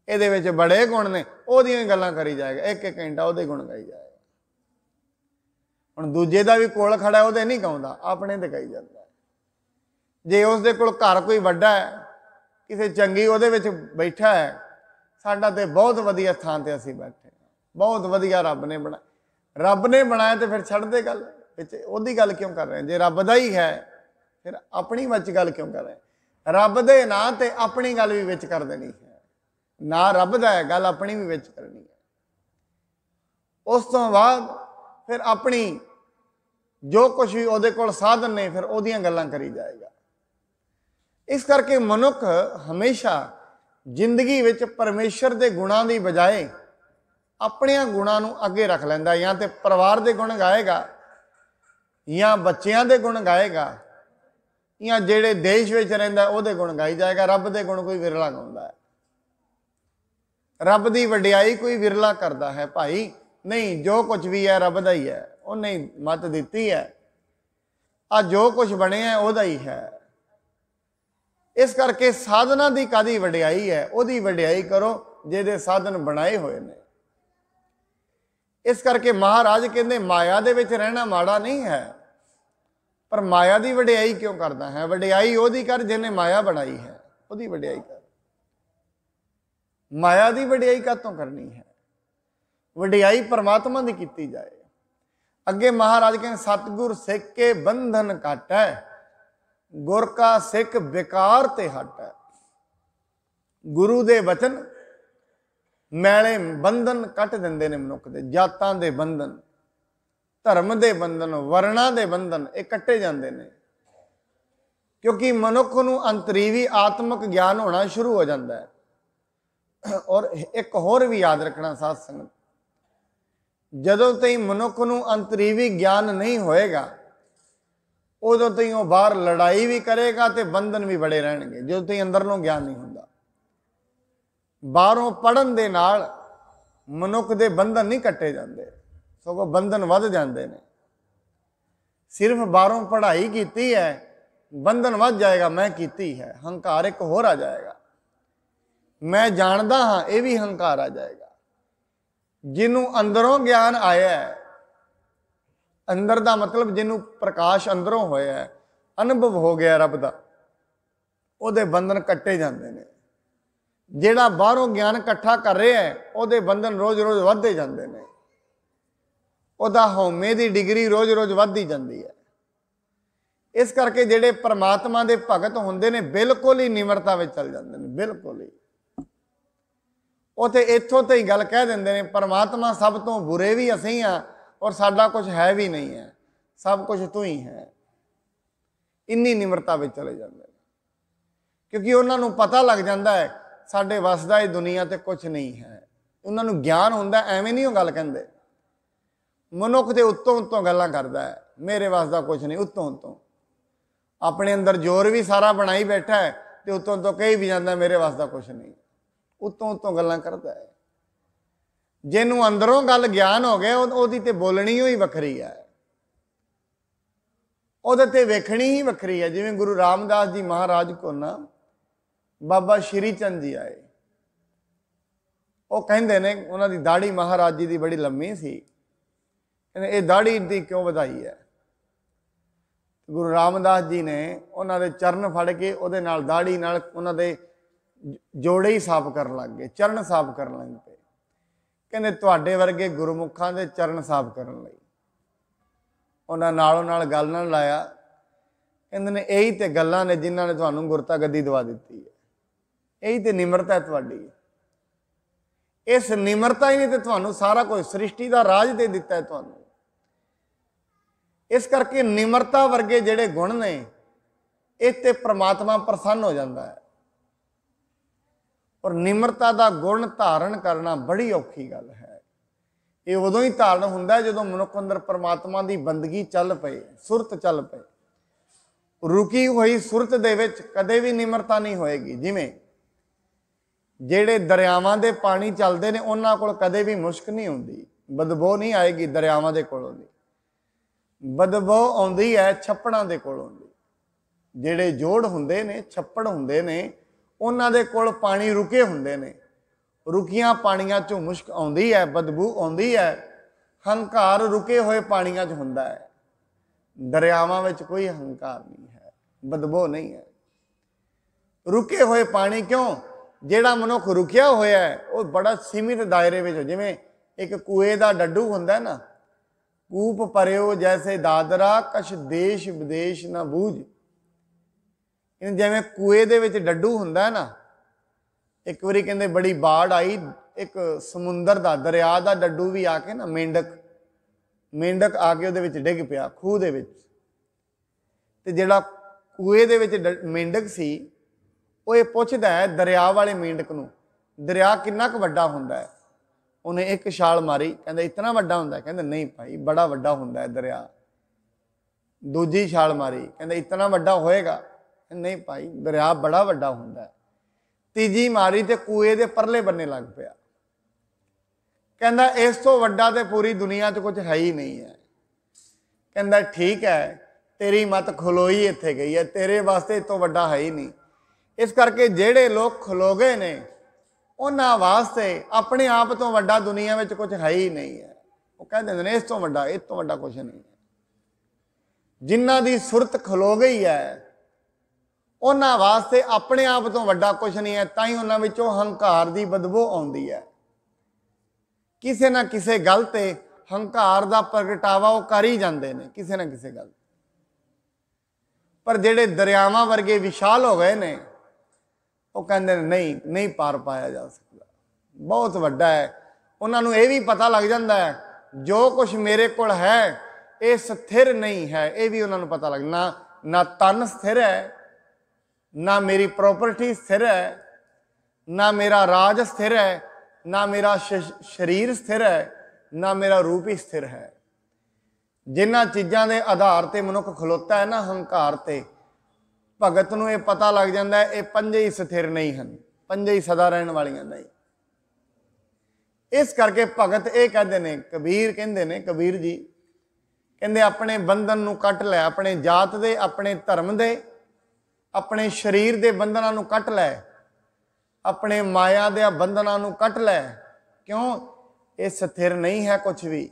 ਇਹਦੇ ਵਿੱਚ बड़े गुण ने, ਉਹਦੀਆਂ ही गल्लां करी जाएगा, एक एक घंटा ਉਹਦੇ गुण गाई जाएगा। ਹੁਣ ਦੂਜੇ ਦਾ ਵੀ ਕੋਲ ਖੜਾ, ਉਹਦੇ नहीं गाउंदा, अपने ते गाई ਜਾਂਦਾ है। जे उसदे कोल घर कोई ਵੱਡਾ है, किसी चंगी ਉਹਦੇ ਵਿੱਚ बैठा है, साडा ते बहुत वधिया स्थान ते असीं बैठे, बहुत वधिया रब ने बनाया। रब ने बनाया तो फिर छड़ दे गल, ਉਹਦੀ गल क्यों कर रहे हैं? जे रब दा ही है, फिर अपनी विच गल क्यों कर रहे हैं? रब दे नां ते अपनी गल भी विच कर देनी है, ना रब दा है, गल अपनी भी विच करनी है। उस तो बाद फिर अपनी जो कुछ भी ਉਹਦੇ ਕੋਲ साधन ने, फिर ਉਹਦੀਆਂ गल्लां करी जाएगा। इस करके मनुख हमेशा जिंदगी विच परमेश्वर के गुणां की बजाय अपने गुणां नूं अगे रख लैंदा। या तो परिवार के गुण गाएगा, या बच्चों के गुण गाएगा, या जेड़े देश में रहिंदा ਉਹਦੇ गुण गाई जाएगा। रब के गुण कोई विरला गाउंदा है। रब की वडियाई कोई विरला करता है भाई, नहीं जो कुछ भी है रब का ही है, उन्हें मत दी है, आ जो कुछ बनया उहदा ही है। इस करके साधना की कादी वडियाई है, उहदी वडियाई करो जिहदे साधन बनाए हुए ने। इस करके महाराज कहते माया दे विच रहना माड़ा नहीं है, पर माया की वडियाई क्यों करता है? वडियाई उहदी कर जिन्हें माया बनाई है, उहदी वडियाई कर। माया की वडियाई कातों करनी है? वडियाई परमात्मा की कीती जाए। अगे महाराज कहते सतगुर सिख के बंधन घट है, गुर का सिख बेकार ते हट है। गुरु दे वचन मैले बंधन कट देंदे ने मनुख दे, जातां दे बंधन, धर्म दे बंधन, वर्णा दे बंधन ये कट्टे जाते हैं। क्योंकि मनुख नूं अंतरीवी आत्मक ज्ञान होना शुरू हो जाता है। और एक होर भी याद रखना साध संगत, जदों तई मनुख नूं अंतरीवी ज्ञान नहीं होएगा उदों तई वो बाहर लड़ाई भी करेगा तो बंधन भी बड़े रहणगे। जो तई अंदरलों ज्ञान नहीं हुंदा, बाहरों पढ़न दे नाल मनुख दे बंधन नहीं कट्टे जाते, सगों बंधन वध जाते हैं। सिर्फ बाहरों पढ़ाई की है बंधन वध जाएगा, मैं कीती है, हंकार एक होर आ जाएगा, मैं जानदा हाँ ये भी हंकार आ जाएगा। जिन्हों अंदरों ज्ञान आया है, अंदर का मतलब जिन्हों प्रकाश अंदरों होया है, अनुभव हो गया रब का, उहदे बंधन कट्टे जाते हैं। जिहड़ा बाहरों ज्ञान इकट्ठा कर रहा है उहदे बंधन रोज रोज वधदे जाते हैं, उहदा हौमे की डिग्री रोज रोज वधदी जाती है। इस करके जिहड़े परमात्मा के भगत होंदे ने बिल्कुल ही निमरता में चल जाते हैं, बिल्कुल ही। उथे इत्थों तो ही गल कह देंगे ने परमात्मा सब तो बुरे भी असी हाँ और साडा कुछ है भी नहीं है, सब कुछ तू ही है। इन्नी निमरता में चले जाते हैं, क्योंकि उन्होंने पता लग जाता है साडे वसदा इह दुनिया ते कुछ नहीं है। उन्होंने ज्ञान हुंदा, एवें नहीं गल कहंदे। मनुख तो उत्तों उत्तों गल्लां करदा है, मेरे वसदा कुछ नहीं, उत्तों उत्तों अपने अंदर जोर भी सारा बनाई बैठा है तो उत्तों उत्तों कही भी जाता मेरे वसदा कुछ नहीं, उत्तों उत्तों गल्लां करता है। जिन्हों अंदरों गल ज्ञान हो गया उहदी ते बोलनी ही वखरी है, उहदे ते वेखनी ही वखरी है। जिवें गुरु रामदास जी महाराज को ना बाबा श्री चंद जी आए, वो कहंदे ने उन्हां दी दाढ़ी महाराज जी की बड़ी लम्मी सी, कहंदे ये दाढ़ी दी क्यों वधाई है? गुरु रामदास जी ने उन्होंने चरण फड़ के उहदे नाल दाढ़ी नाल उन्हां दे जोड़े ही साफ कर लग गए, चरण साफ कर लग पे। कहंदे तुहाडे वर्गे गुरुमुखां दे चरण साफ करन लई उन्हां नालों नाल गल नाल लाया। कहंदे ने यही ते गल्लां ने जिन्हां ने तुहानूं गुरता गद्दी दवा दित्ती है, यही ते निमरता है तुहाडी। इस निमरता ही ने ते तुहानूं सारा कुछ सृष्टि का राज दे दिता है तुहानूं। इस करके निमरता वर्गे जिहड़े गुण ने इस ते परमात्मा प्रसन्न हो जाता है। और निमरता का गुण धारण करना बड़ी औखी गल है। ये उदों ही धारण हुंदा जदों मनुख अंदर परमात्मा की बंदगी चल पे, सुरत चल पे। रुकी हुई सुरत दे विच कदे भी निमरता नहीं होएगी। जिवें जेड़े दरियावां दे पानी चलते हैं उन्हां कोल कदे भी मुश्क नहीं होंदी, बदबू नहीं आएगी दरियावां दे कोलों दी, बदबू आउंदी है छप्पड़ां दे कोलों दी। जेड़े जोड़ हुंदे ने, छप्पड़ हुंदे ने, उन्हां दे कोल पानी रुके हुंदे ने, रुकियां पानियां चों मुश्क आउंदी है, बदबू आउंदी है। हंकार रुके हुए पानियां च हुंदा है, दरियावां विच कोई हंकार नहीं है, बदबू नहीं है। रुके हुए पानी क्यों? जेड़ा मनुख रुकिया होया है वो बड़ा सीमित दायरे में, जिवें एक कुएं का डड्डू हुंदा ना, कूप परियो जैसे दादरा कछ देश विदेश ना बूझ। जिवें कुएं दे विच डड्डू हुंदा ना, एक बारी कहंदे बड़ी बाढ़ आई, एक समुंदर का दरिया का डड्डू भी आके ना मेंढक आके उहदे विच डिग पिया खूह दे विच। ते जिहड़ा कुएं दे विच मेंढक सी वो ये पुछदा है दरिया वाले मेंढक नूं, दरिया किन्ना क वड्डा हुंदा है? उन्हें एक छाल मारी, कहंदा इतना वड्डा हुंदा है? कहंदा नहीं भाई बड़ा वड्डा हुंदा है दरिया। दूजी छाल मारी, कहंदा इतना वड्डा होएगा? नहीं भाई दरिया बड़ा वड्डा हुंदा है। तीजी मारी तो कुएं दे परले बन्ने लग पिया। कहता इस तो वड्डा तो पूरी दुनिया च कुछ है ही नहीं है। कहता ठीक है, तेरी मत खलोई इत्थे गई है, तेरे वास्ते इस तो वड्डा है ही नहीं। इस करके जेड़े लोग खलो गए ने उन्हां वास्ते अपने आप तो वड्डा दुनिया में कुछ है ही नहीं है। वो कह देंगे इस तो वड्डा कुछ नहीं है। जिन्हां दी सुरत खलो गई है उन्हां वास्ते अपने आप तो वड्डा कुछ नहीं है। तां ही उन्हां विचों हंकार दी बदबू आउंदी है। किसी ना किसी गल ते हंकार दा प्रगटावा वो कर ही जाते हैं किसी ना किसी गल। पर जेड़े दरियावां वर्गे विशाल हो गए ने वो कहते नहीं पार पाया जा सकता, बहुत वड्डा है। उन्होंने ये भी पता लग जाता है जो कुछ मेरे कोल है ये स्थिर नहीं है। ये भी उन्होंने पता लग ना तन स्थिर है, ना मेरी प्रॉपर्टी स्थिर है, ना मेरा राज स्थिर है, ना मेरा शरीर स्थिर है, ना मेरा रूप ही स्थिर है। जिन्हां चीज़ों के आधार पर मनुख खलोता है ना हंकार ते, भगत नूं ये पता लग जाता है ये पंजे ही स्थिर नहीं हैं, पंजे ही सदा रहने वालियां नहीं। इस करके भगत ये कहते हैं, कबीर कहते हैं, कबीर जी कहते अपने बंधन नूं कट लै, अपने जात दे, अपने धर्म दे, अपने शरीर के बंधनां नूं कट लै, अपने माया दे बंधनां नूं कट लै। क्यों? ये स्थिर नहीं है कुछ भी।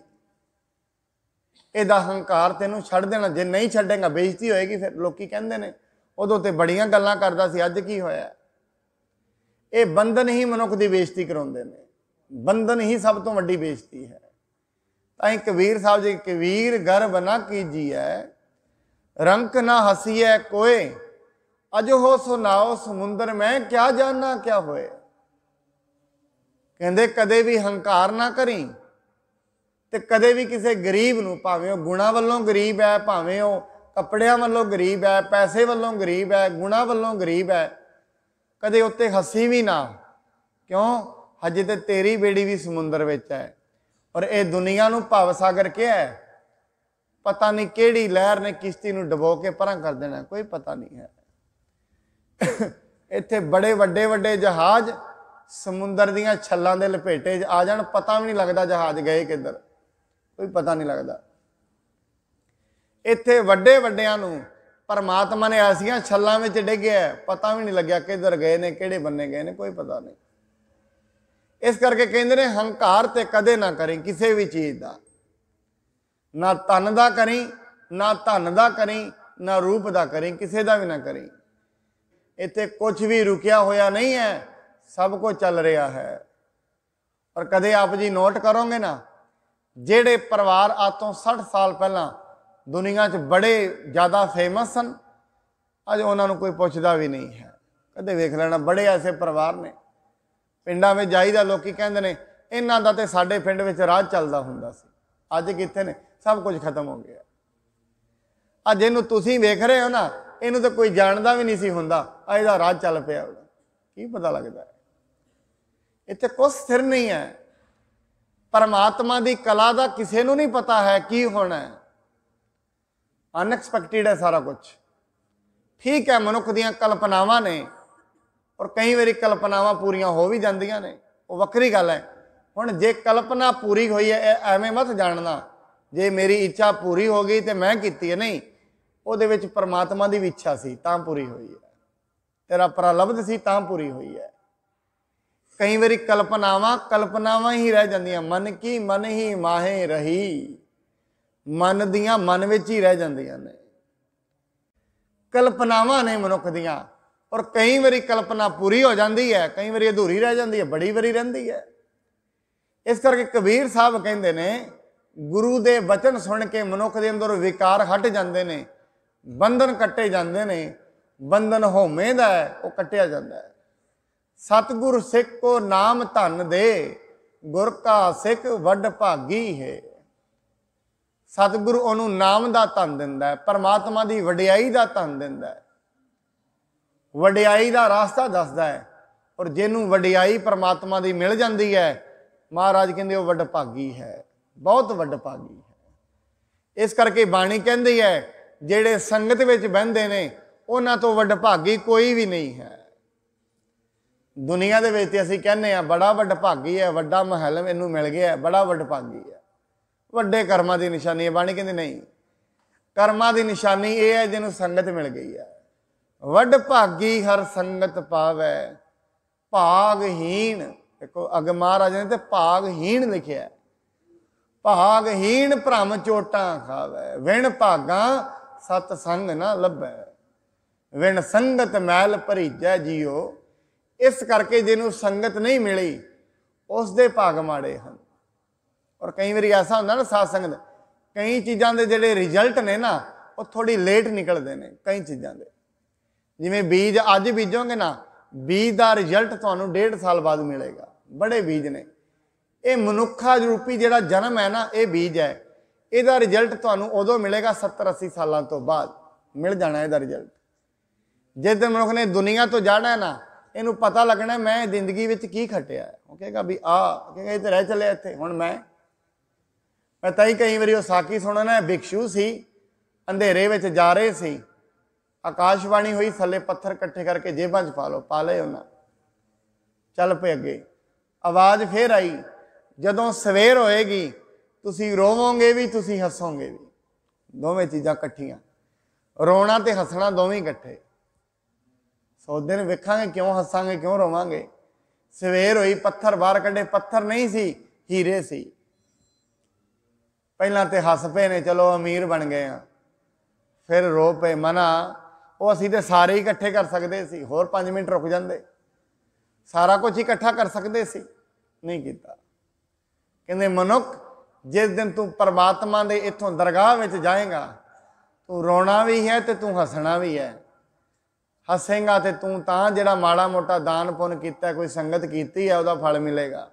इहदा हंकार तेनों छड़ देना, जे नहीं छड़ेगा बेइज्जती होएगी। फिर लोकी कहंदे ने उदों ते बड़ियां गल्लां करदा सी, अज की होया? ये बंधन ही मनुख की बेइज्जती कराउंदे ने, बंधन ही सब तो वड्डी बेइज्जती है। ताई कबीर साहब जी, कबीर गर्व ना कीजिए रंक ना हसीए कोय, अजो हो सुनाओ समुंदर में क्या जानना क्या होए। कहंदे कदे भी हंकार ना करी ते कदे भी किसी गरीब नूं, भावें वो गुणा वालों गरीब है, भावें वो कपड़ियां वालों गरीब है, पैसे वालों गरीब है, गुणा वालों गरीब है, कदे उत्ते हसी भी ना। क्यों? हजे तो तेरी बेड़ी भी समुंदर विच है और ये दुनिया नूं भव सागर क्या है, पता नहीं केड़ी लहर ने किश्ती नूं डबो के परां कर देना, कोई पता नहीं है। इत्थे बड़े वड्डे वड्डे जहाज समुंदर दियां छल्लां दे लपेटे च आ जाण, पता भी नहीं लगता जहाज गए किधर, कोई पता नहीं लगता। इत्थे वड्डे वड्डियां नूं परमात्मा ने ऐसियां छल्लां विच डिग्गिया, पता भी नहीं लग्या किधर गए ने, किहड़े बन्ने गए ने, कोई पता नहीं। इस करके कहंदे ने हंकार ते कदे ना करी किसी भी चीज़ का, ना तन का करी, ना धन का करी, ना रूप का करी, किसी का भी ना करी। इत्थे कुछ भी रुकिया होया नहीं है, सब कुछ चल रहा है। और कदे आप जी नोट करोगे ना, जेड़े परिवार आज तो 60 साल पहला दुनिया च बड़े ज़्यादा फेमस सन, अज उन्होंने कोई पुछदा भी नहीं है। कदे वेख लेना, बड़े ऐसे परिवार ने, पिंडां में जाईदा, लोग कहते हैं इन्हां दा ते साडे पिंड विच राज चलदा हुंदा सी, अज कित्थे ने, सब कुछ खत्म हो गया। अज इहनूं तुसीं वेख रहे हो ना, इहनूं तो कोई जानदा भी नहीं सी हुंदा, इहदा राज चल पिया, की पता लगता है। इत्थे कुछ स्थिर नहीं है। परमात्मा की कला का किसी नूं नहीं पता है की होना है, अनएक्सपैक्टिड है सारा कुछ। ठीक है, मनुख दियां कल्पनावां ने और कई बारी कल्पनावां पूरियां हो भी जांदियां ने, वो वक्री गल है। हुण जे कल्पना पूरी हुई है, एवें मत जानना जे मेरी इच्छा पूरी हो गई तो मैं कीती है, नहीं, उहदे विच परमात्मा की भी इच्छा सी तां पूरी हुई है, तेरा प्रलब्ध सी तां पूरी हुई है। कई बारी कल्पनावां ही रह जांदियां, मन की मन ही माहे रही, मन दियां मन विच ही रह जांदियां ने, कल्पनावां ने मनुख दियां। और कई बारी कल्पना पूरी हो जाती है, कई बारी अधूरी रह जाती है, बड़ी बारी रहिंदी है। इस करके कबीर साहब कहते ने गुरु के वचन सुन के मनुख के अंदर विकार हट जाते हैं, बंधन कट्टे जाते हैं, बंधन होमे दा है वो कट्टिया जाता है। सतगुर सिख को नाम धन दे, गुर का सिख वड भागी है। सतगुरु उन्हों नाम का धन दिंदा है, परमात्मा की वडियाई का धन दिंदा है, वडियाई का रास्ता दसदा है। और जिन्हों वडियाई परमात्मा की मिल जाती है, महाराज कहते वो वड भागी है, बहुत वड भागी है। इस करके बाणी कहती है जेड़े संगत विच बहिंदे ने उन्हां तो वड भागी कोई भी नहीं है। ਦੁਨੀਆ ਦੇ ਵਿੱਚ ਅਸੀਂ ਕਹਿੰਦੇ ਆ ਬੜਾ ਵਡਭਾਗੀ ਹੈ, ਵੱਡਾ ਮਹਿਲ ਮੈਨੂੰ ਮਿਲ ਗਿਆ, ਬੜਾ ਵਡਭਾਗੀ ਹੈ। ਵੱਡੇ ਕਰਮਾਂ ਦੀ ਨਿਸ਼ਾਨੀ ਹੈ। ਬਾਣੀ ਕਹਿੰਦੀ ਨਹੀਂ, ਕਰਮਾਂ ਦੀ ਨਿਸ਼ਾਨੀ ਇਹ ਹੈ ਜਿਹਨੂੰ ਸੰਗਤ ਮਿਲ ਗਈ ਹੈ। ਵਡਭਾਗੀ ਹਰ ਸੰਗਤ ਪਾਵੈ, ਭਾਗਹੀਣ। ਦੇਖੋ ਅੱਗੇ ਮਹਾਰਾਜ ਨੇ ਤੇ ਭਾਗਹੀਣ ਲਿਖਿਆ। ਭਾਗਹੀਣ ਭ੍ਰਮ ਚੋਟਾਂ ਖਾਵੈ, ਵਿਣ ਭਾਗਾਂ ਸਤ ਸੰਗ ਨਾ ਲੱਭੈ, ਵਿਣ ਸੰਗਤ ਮੈਲ ਭਰੀਜੈ ਜੀਓ। ਇਸ ਕਰਕੇ ਜਿਹਨੂੰ ਸੰਗਤ ਨਹੀਂ ਮਿਲੀ ਉਸ ਦੇ ਭਾਗ ਮਾੜੇ ਹਨ। ਔਰ ਕਈ ਵਾਰੀ ਐਸਾ ਹੁੰਦਾ ਨਾ ਸਾਧ ਸੰਗਤ, ਕਈ ਚੀਜ਼ਾਂ ਦੇ ਜਿਹੜੇ ਰਿਜ਼ਲਟ ਨੇ ਨਾ ਉਹ ਥੋੜੀ ਲੇਟ ਨਿਕਲਦੇ ਨੇ। ਕਈ ਚੀਜ਼ਾਂ ਦੇ ਜਿਵੇਂ ਬੀਜ ਅੱਜ ਬੀਜੋਗੇ ਨਾ, ਬੀਜ ਦਾ ਰਿਜ਼ਲਟ ਤੁਹਾਨੂੰ 1.5 ਸਾਲ ਬਾਅਦ ਮਿਲੇਗਾ। ਬੜੇ ਬੀਜ ਨੇ। ਇਹ ਮਨੁੱਖਾ ਰੂਪੀ ਜਿਹੜਾ ਜਨਮ ਹੈ ਨਾ, ਇਹ ਬੀਜ ਹੈ। ਇਹਦਾ ਰਿਜ਼ਲਟ ਤੁਹਾਨੂੰ ਉਦੋਂ ਮਿਲੇਗਾ 70-80 ਸਾਲਾਂ ਤੋਂ ਬਾਅਦ ਮਿਲ ਜਾਣਾ ਇਹਦਾ ਰਿਜ਼ਲਟ। ਜਿਸ ਦਿਨ ਮਨੁੱਖ ਨੇ ਦੁਨੀਆ ਤੋਂ ਜਾਣਾ ਨਾ, ਇਹਨੂੰ ਪਤਾ ਲੱਗਣਾ ਮੈਂ ਜ਼ਿੰਦਗੀ ਵਿੱਚ ਕੀ ਖੱਟਿਆ। ਉਹ ਕਹੇਗਾ ਵੀ ਕਹੇਗਾ ਇਹ ਤਾਂ ਰਹਿ ਚੱਲਿਆ ਇੱਥੇ, ਹੁਣ ਮੈਂ ਤਾਂ ਹੀ ਕਈ ਵਾਰੀ ਉਹ ਸਾਖੀ ਸੁਣਨਾ, ਭਿਕਸ਼ੂ ਸੀ, ਅੰਧੇਰੇ ਵਿੱਚ ਜਾ ਰਹੇ ਸੀ, ਆਕਾਸ਼ਬਾਣੀ ਹੋਈ, ਥੱਲੇ ਪੱਥਰ ਇਕੱਠੇ ਕਰਕੇ ਜੇਬਾਂ 'ਚ ਪਾ ਲਓ, ਪਾ ਲਏ ਉਹਨਾਂ, ਚੱਲ ਪਏ ਅੱਗੇ। ਆਵਾਜ਼ ਫੇਰ ਆਈ, ਜਦੋਂ ਸਵੇਰ ਹੋਏਗੀ ਤੁਸੀਂ ਰੋਵੋਗੇ ਵੀ, ਤੁਸੀਂ ਹੱਸੋਗੇ ਵੀ। ਦੋਵੇਂ ਚੀਜ਼ਾਂ ਇਕੱਠੀਆਂ, ਰੋਣਾ ਤੇ ਹੱਸਣਾ ਦੋਵੇਂ ਇਕੱਠੇ। ਸੋਚਦੇ ਨੇ ਵੇਖਾਂਗੇ ਕਿਉਂ ਹੱਸਾਂਗੇ, ਕਿਉਂ ਰੋਵਾਂਗੇ। ਸਵੇਰ ਹੋਈ, ਪੱਥਰ ਬਾਹਰ ਕੱਢੇ, ਪੱਥਰ ਨਹੀਂ ਸੀ, ਹੀਰੇ ਸੀ। ਪਹਿਲਾਂ ਤੇ ਹੱਸ ਪਏ ਨੇ, ਚਲੋ ਅਮੀਰ ਬਣ ਗਏ ਆ, ਫਿਰ ਰੋ ਪਏ। ਮਨਾ ਉਹ ਅਸੀਂ ਤੇ ਸਾਰੇ ਹੀ ਇਕੱਠੇ ਕਰ ਸਕਦੇ ਸੀ, ਹੋਰ 5 ਮਿੰਟ ਰੁਕ ਜਾਂਦੇ, ਸਾਰਾ ਕੁਝ ਇਕੱਠਾ ਕਰ ਸਕਦੇ ਸੀ, ਨਹੀਂ ਕੀਤਾ। ਕਹਿੰਦੇ ਮਨੁੱਖ, ਜਿਸ ਦਿਨ ਤੂੰ ਪਰਮਾਤਮਾ ਦੇ ਇੱਥੋਂ ਦਰਗਾਹ ਵਿੱਚ ਜਾਏਗਾ, ਤੂੰ ਰੋਣਾ ਵੀ ਹੈ ਤੇ ਤੂੰ ਹੱਸਣਾ ਵੀ ਹੈ। ਹੱਸੇਗਾ ਤੇ ਤੂੰ ਤਾਂ ਜਿਹੜਾ ਮਾੜਾ ਮੋਟਾ ਦਾਨ ਪੁੰਨ ਕੀਤਾ, ਕੋਈ ਸੰਗਤ ਕੀਤੀ ਹੈ, ਉਹਦਾ ਫਲ ਮਿਲੇਗਾ।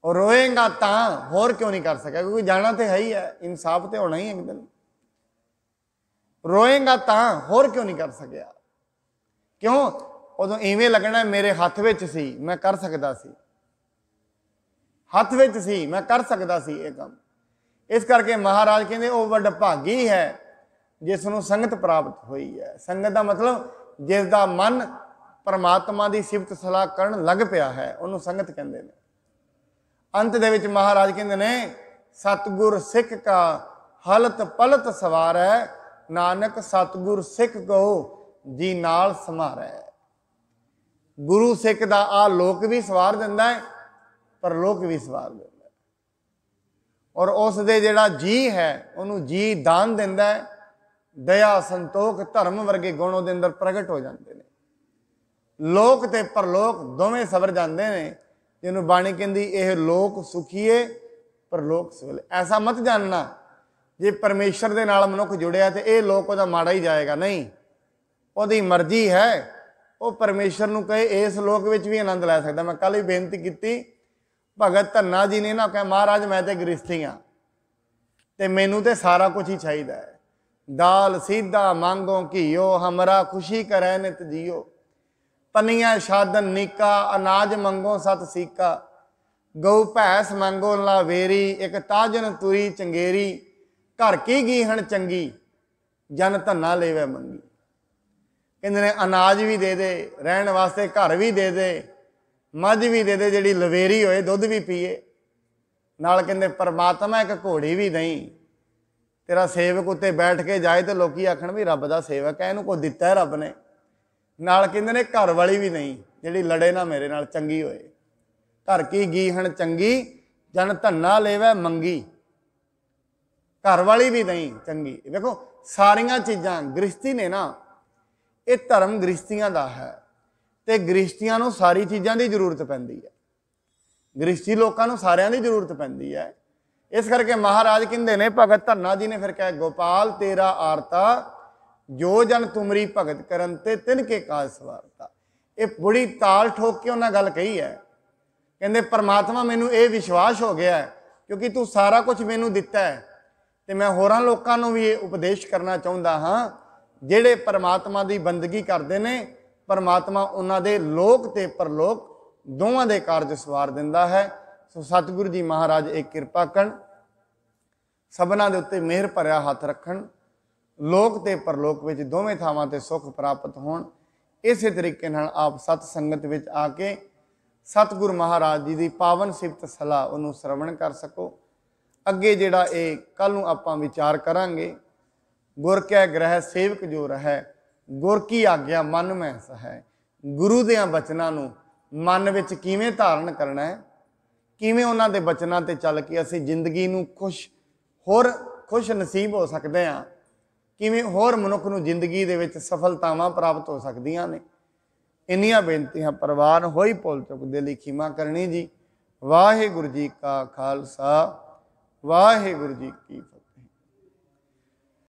ਔਰ ਰੋਏਗਾ ਤਾਂ ਹੋਰ ਕਿਉਂ ਨਹੀਂ ਕਰ ਸਕਿਆ, ਕਿਉਂਕਿ ਜਾਣਾ ਤੇ ਹੈ ਹੀ ਹੈ, ਇਨਸਾਫ ਤੇ ਹੋਣਾ ਹੀ ਇੱਕ ਦਿਨ। ਰੋਏਗਾ ਤਾਂ ਹੋਰ ਕਿਉਂ ਨਹੀਂ ਕਰ ਸਕਿਆ, ਕਿਉਂ? ਉਦੋਂ ਇਵੇਂ ਲੱਗਣਾ ਮੇਰੇ ਹੱਥ ਵਿੱਚ ਸੀ, ਮੈਂ ਕਰ ਸਕਦਾ ਸੀ, ਹੱਥ ਵਿੱਚ ਸੀ, ਮੈਂ ਕਰ ਸਕਦਾ ਸੀ ਇਹ ਕੰਮ। ਇਸ ਕਰਕੇ ਮਹਾਰਾਜ ਕਹਿੰਦੇ ਉਹ ਵਡਭਾਗੀ ਹੈ ਜਿਸ ਨੂੰ ਸੰਗਤ ਪ੍ਰਾਪਤ ਹੋਈ ਹੈ। ਸੰਗਤ ਦਾ ਮਤਲਬ ਜਿਸ ਦਾ ਮਨ ਪਰਮਾਤਮਾ ਦੀ ਸਿਫਤ ਸਲਾਹ ਕਰਨ ਲੱਗ ਪਿਆ ਹੈ, ਉਹਨੂੰ ਸੰਗਤ ਕਹਿੰਦੇ ਨੇ। ਅੰਤ ਦੇ ਵਿੱਚ ਮਹਾਰਾਜ ਕਹਿੰਦੇ ਨੇ, ਸਤਿਗੁਰ ਸਿੱਖ ਕਾ ਹਲਤ ਪਲਤ ਸਵਾਰੈ, ਨਾਨਕ ਸਤਿਗੁਰ ਸਿੱਖ ਕੋ ਜੀ ਨਾਲ ਸਮਾਰੈ। ਗੁਰੂ ਸਿੱਖ ਦਾ ਆ ਲੋਕ ਵੀ ਸਵਾਰ ਦਿੰਦਾ ਹੈ, ਪਰ ਲੋਕ ਵੀ ਸਵਾਰ ਦਿੰਦਾ ਹੈ। ਔਰ ਉਸ ਦੇ ਜਿਹੜਾ ਜੀ ਹੈ ਉਹਨੂੰ ਜੀ ਦਾਨ ਦਿੰਦਾ ਹੈ। ਦਇਆ, ਸੰਤੋਖ, ਧਰਮ ਵਰਗੇ ਗੁਣ ਉਹਦੇ ਅੰਦਰ ਪ੍ਰਗਟ ਹੋ ਜਾਂਦੇ ਨੇ। ਲੋਕ ਤੇ ਪਰਲੋਕ ਦੋਵੇਂ ਸਵਰ ਜਾਂਦੇ ਨੇ, ਜਿਹਨੂੰ ਬਾਣੀ ਕਹਿੰਦੀ ਇਹ ਲੋਕ ਸੁਖੀਏ ਪਰਲੋਕ ਸਵਲੇ। ਐਸਾ ਮਤ ਜਾਣਨਾ ਜੇ ਪਰਮੇਸ਼ਰ ਦੇ ਨਾਲ ਮਨੁੱਖ ਜੁੜਿਆ ਤੇ ਇਹ ਲੋਕ ਉਹਦਾ ਮਾੜਾ ਹੀ ਜਾਏਗਾ, ਨਹੀਂ। ਉਹਦੀ ਮਰਜ਼ੀ ਹੈ, ਉਹ ਪਰਮੇਸ਼ਰ ਨੂੰ ਕਹੇ ਇਸ ਲੋਕ ਵਿੱਚ ਵੀ ਆਨੰਦ ਲੈ ਸਕਦਾ। ਮੈਂ ਕੱਲ ਵੀ ਬੇਨਤੀ ਕੀਤੀ, ਭਗਤ ਧੰਨਾ ਜੀ ਨੇ ਨਾ ਕਿਹਾ, ਮਹਾਰਾਜ ਮੈਂ ਤੇ ਗ੍ਰਸਤੀ ਹਾਂ ਤੇ ਮੈਨੂੰ ਤੇ ਸਾਰਾ ਕੁਝ ਹੀ ਚਾਹੀਦਾ ਹੈ। ਦਾਲ ਸੀਧਾ ਮੰਗੋ ਘੀਓ, ਹਮਰਾ ਖੁਸ਼ੀ ਕਰੈ ਨਿਤ ਜੀਓ। ਪਨੀਆਂ ਸ਼ਾਦਨ ਨੀਕਾ, ਅਨਾਜ ਮੰਗੋ ਸਤ ਸੀਕਾ। ਗਊ ਭੈਂਸ ਮੰਗੋ ਲਾਵੇਰੀ, ਇੱਕ ਤਾਜਨ ਤੁਰੀ ਚੰਗੇਰੀ। ਘਰ ਕੀ ਗੀਹਣ ਚੰਗੀ, ਜਨ ਧੰਨਾ ਲੇਵੇ ਮੰਗੀ। ਕਹਿੰਦੇ ਨੇ ਅਨਾਜ ਵੀ ਦੇ ਦੇ, ਰਹਿਣ ਵਾਸਤੇ ਘਰ ਵੀ ਦੇ ਦੇ, ਮੱਝ ਵੀ ਦੇ ਦੇ ਜਿਹੜੀ ਲਵੇਰੀ ਹੋਏ, ਦੁੱਧ ਵੀ ਪੀਏ। ਨਾਲ ਕਹਿੰਦੇ ਪਰਮਾਤਮਾ ਇੱਕ ਘੋੜੀ ਵੀ ਨਹੀਂ। ਤੇਰਾ ਸੇਵਕ ਉੱਤੇ ਬੈਠ ਕੇ ਜਾਏ ਤੇ ਲੋਕੀ ਆਖਣ ਵੀ ਰੱਬ ਦਾ ਸੇਵਕ ਹੈ, ਇਹਨੂੰ ਕੋਈ ਦਿੱਤਾ ਹੈ ਰੱਬ ਨੇ। ਨਾਲ ਕਹਿੰਦੇ ਨੇ ਘਰ ਵਾਲੀ ਵੀ ਨਹੀਂ ਜਿਹੜੀ ਲੜੇ ਨਾ ਮੇਰੇ ਨਾਲ, ਚੰਗੀ ਹੋਏ। ਘਰ ਕੀ ਗੀਹਣ ਚੰਗੀ, ਜਨ ਧੰਨਾ ਲੇਵੇ ਮੰਗੀ। ਘਰ ਵਾਲੀ ਵੀ ਨਹੀਂ ਚੰਗੀ। ਵੇਖੋ ਸਾਰੀਆਂ ਚੀਜ਼ਾਂ ਗ੍ਰਸਤੀ ਨੇ ਨਾ, ਇਹ ਧਰਮ ਗ੍ਰਸਤੀਆਂ ਦਾ ਹੈ ਤੇ ਗ੍ਰਸਤੀਆਂ ਨੂੰ ਸਾਰੀ ਚੀਜ਼ਾਂ ਦੀ ਜ਼ਰੂਰਤ ਪੈਂਦੀ ਹੈ। ਗ੍ਰਸਤੀ ਲੋਕਾਂ ਨੂੰ ਸਾਰਿਆਂ ਦੀ ਜ਼ਰੂਰਤ ਪੈਂਦੀ ਹੈ। ਇਸ ਕਰਕੇ ਮਹਾਰਾਜ ਕਹਿੰਦੇ ਨੇ, ਭਗਤ ਧੰਨਾ ਜੀ ਨੇ ਫਿਰ ਕਿਹਾ, ਗੋਪਾਲ ਤੇਰਾ ਆਰਤਾ, ਜੋ ਜਨ ਤੁਮਰੀ ਭਗਤ ਕਰਨ ਤੇ ਤਿਨ ਕੇ ਕਾਜ ਸਵਾਰਤਾ। ਇਹ ਬੜੀ ਤਾਲ ਠੋਕ ਕੇ ਉਹਨਾਂ ਗੱਲ ਕਹੀ ਹੈ। ਕਹਿੰਦੇ ਪਰਮਾਤਮਾ ਮੈਨੂੰ ਇਹ ਵਿਸ਼ਵਾਸ ਹੋ ਗਿਆ ਕਿਉਂਕਿ ਤੂੰ ਸਾਰਾ ਕੁਝ ਮੈਨੂੰ ਦਿੱਤਾ ਹੈ, ਤੇ ਮੈਂ ਹੋਰਾਂ ਲੋਕਾਂ ਨੂੰ ਵੀ ਇਹ ਉਪਦੇਸ਼ ਕਰਨਾ ਚਾਹੁੰਦਾ ਹਾਂ, ਜਿਹੜੇ ਪਰਮਾਤਮਾ ਦੀ ਬੰਦਗੀ ਕਰਦੇ ਨੇ, ਪਰਮਾਤਮਾ ਉਹਨਾਂ ਦੇ ਲੋਕ ਤੇ ਪਰਲੋਕ ਦੋਵਾਂ ਦੇ ਕਾਰਜ ਸਵਾਰ ਦਿੰਦਾ ਹੈ। ਸੋ ਸਤਿਗੁਰੂ ਜੀ ਮਹਾਰਾਜ ਇਹ ਕਿਰਪਾ ਕਰਨ, ਸਭਨਾਂ ਦੇ ਉੱਤੇ ਮਿਹਰ ਭਰਿਆ ਹੱਥ ਰੱਖਣ, ਲੋਕ ਤੇ ਪਰਲੋਕ ਵਿੱਚ ਦੋਵੇਂ ਥਾਵਾਂ ਤੇ ਸੁੱਖ ਪ੍ਰਾਪਤ ਹੋਣ। ਇਸੇ ਤਰੀਕੇ ਨਾਲ ਆਪ ਸਤ ਸੰਗਤ ਵਿੱਚ ਆ ਕੇ ਸਤਿਗੁਰ ਮਹਾਰਾਜ ਜੀ ਦੀ ਪਾਵਨ ਸਿਫਤ ਸਲਾਹ ਉਹਨੂੰ ਸਰਵਣ ਕਰ ਸਕੋ। ਅੱਗੇ ਜਿਹੜਾ ਇਹ ਕੱਲ ਨੂੰ ਆਪਾਂ ਵਿਚਾਰ ਕਰਾਂਗੇ, ਗੁਰ ਕੈ ਗ੍ਰਹਿ ਸੇਵਕ ਜੋ ਰਹੈ, ਗੁਰ ਕੀ ਆਗਿਆ ਮਨ ਮੈਂ ਸਹੈ। ਗੁਰੂ ਦਿਆਂ ਬਚਨਾਂ ਨੂੰ ਮਨ ਵਿੱਚ ਕਿਵੇਂ ਧਾਰਨ ਕਰਨਾ ਹੈ, ਕਿਵੇਂ ਉਹਨਾਂ ਦੇ ਬਚਨਾਂ ਤੇ ਚੱਲ ਕੇ ਅਸੀਂ ਜ਼ਿੰਦਗੀ ਨੂੰ ਹੋਰ ਖੁਸ਼ ਨਸੀਬ ਹੋ ਸਕਦੇ ਹਾਂ, ਕਿਵੇਂ ਹੋਰ ਮਨੁੱਖ ਨੂੰ ਜ਼ਿੰਦਗੀ ਦੇ ਵਿੱਚ ਸਫਲਤਾਵਾਂ ਪ੍ਰਾਪਤ ਹੋ ਸਕਦੀਆਂ ਨੇ। ਇੰਨੀਆਂ ਬੇਨਤੀਆਂ ਪ੍ਰਵਾਨ ਹੋਈ ਭੁੱਲ ਚੁੱਕ ਦੇ ਲਈ ਖਿਮਾ ਕਰਨੀ ਜੀ। ਵਾਹਿਗੁਰੂ ਜੀ ਕਾ ਖਾਲਸਾ, ਵਾਹਿਗੁਰੂ ਜੀ ਕੀ ਫਤਿਹ।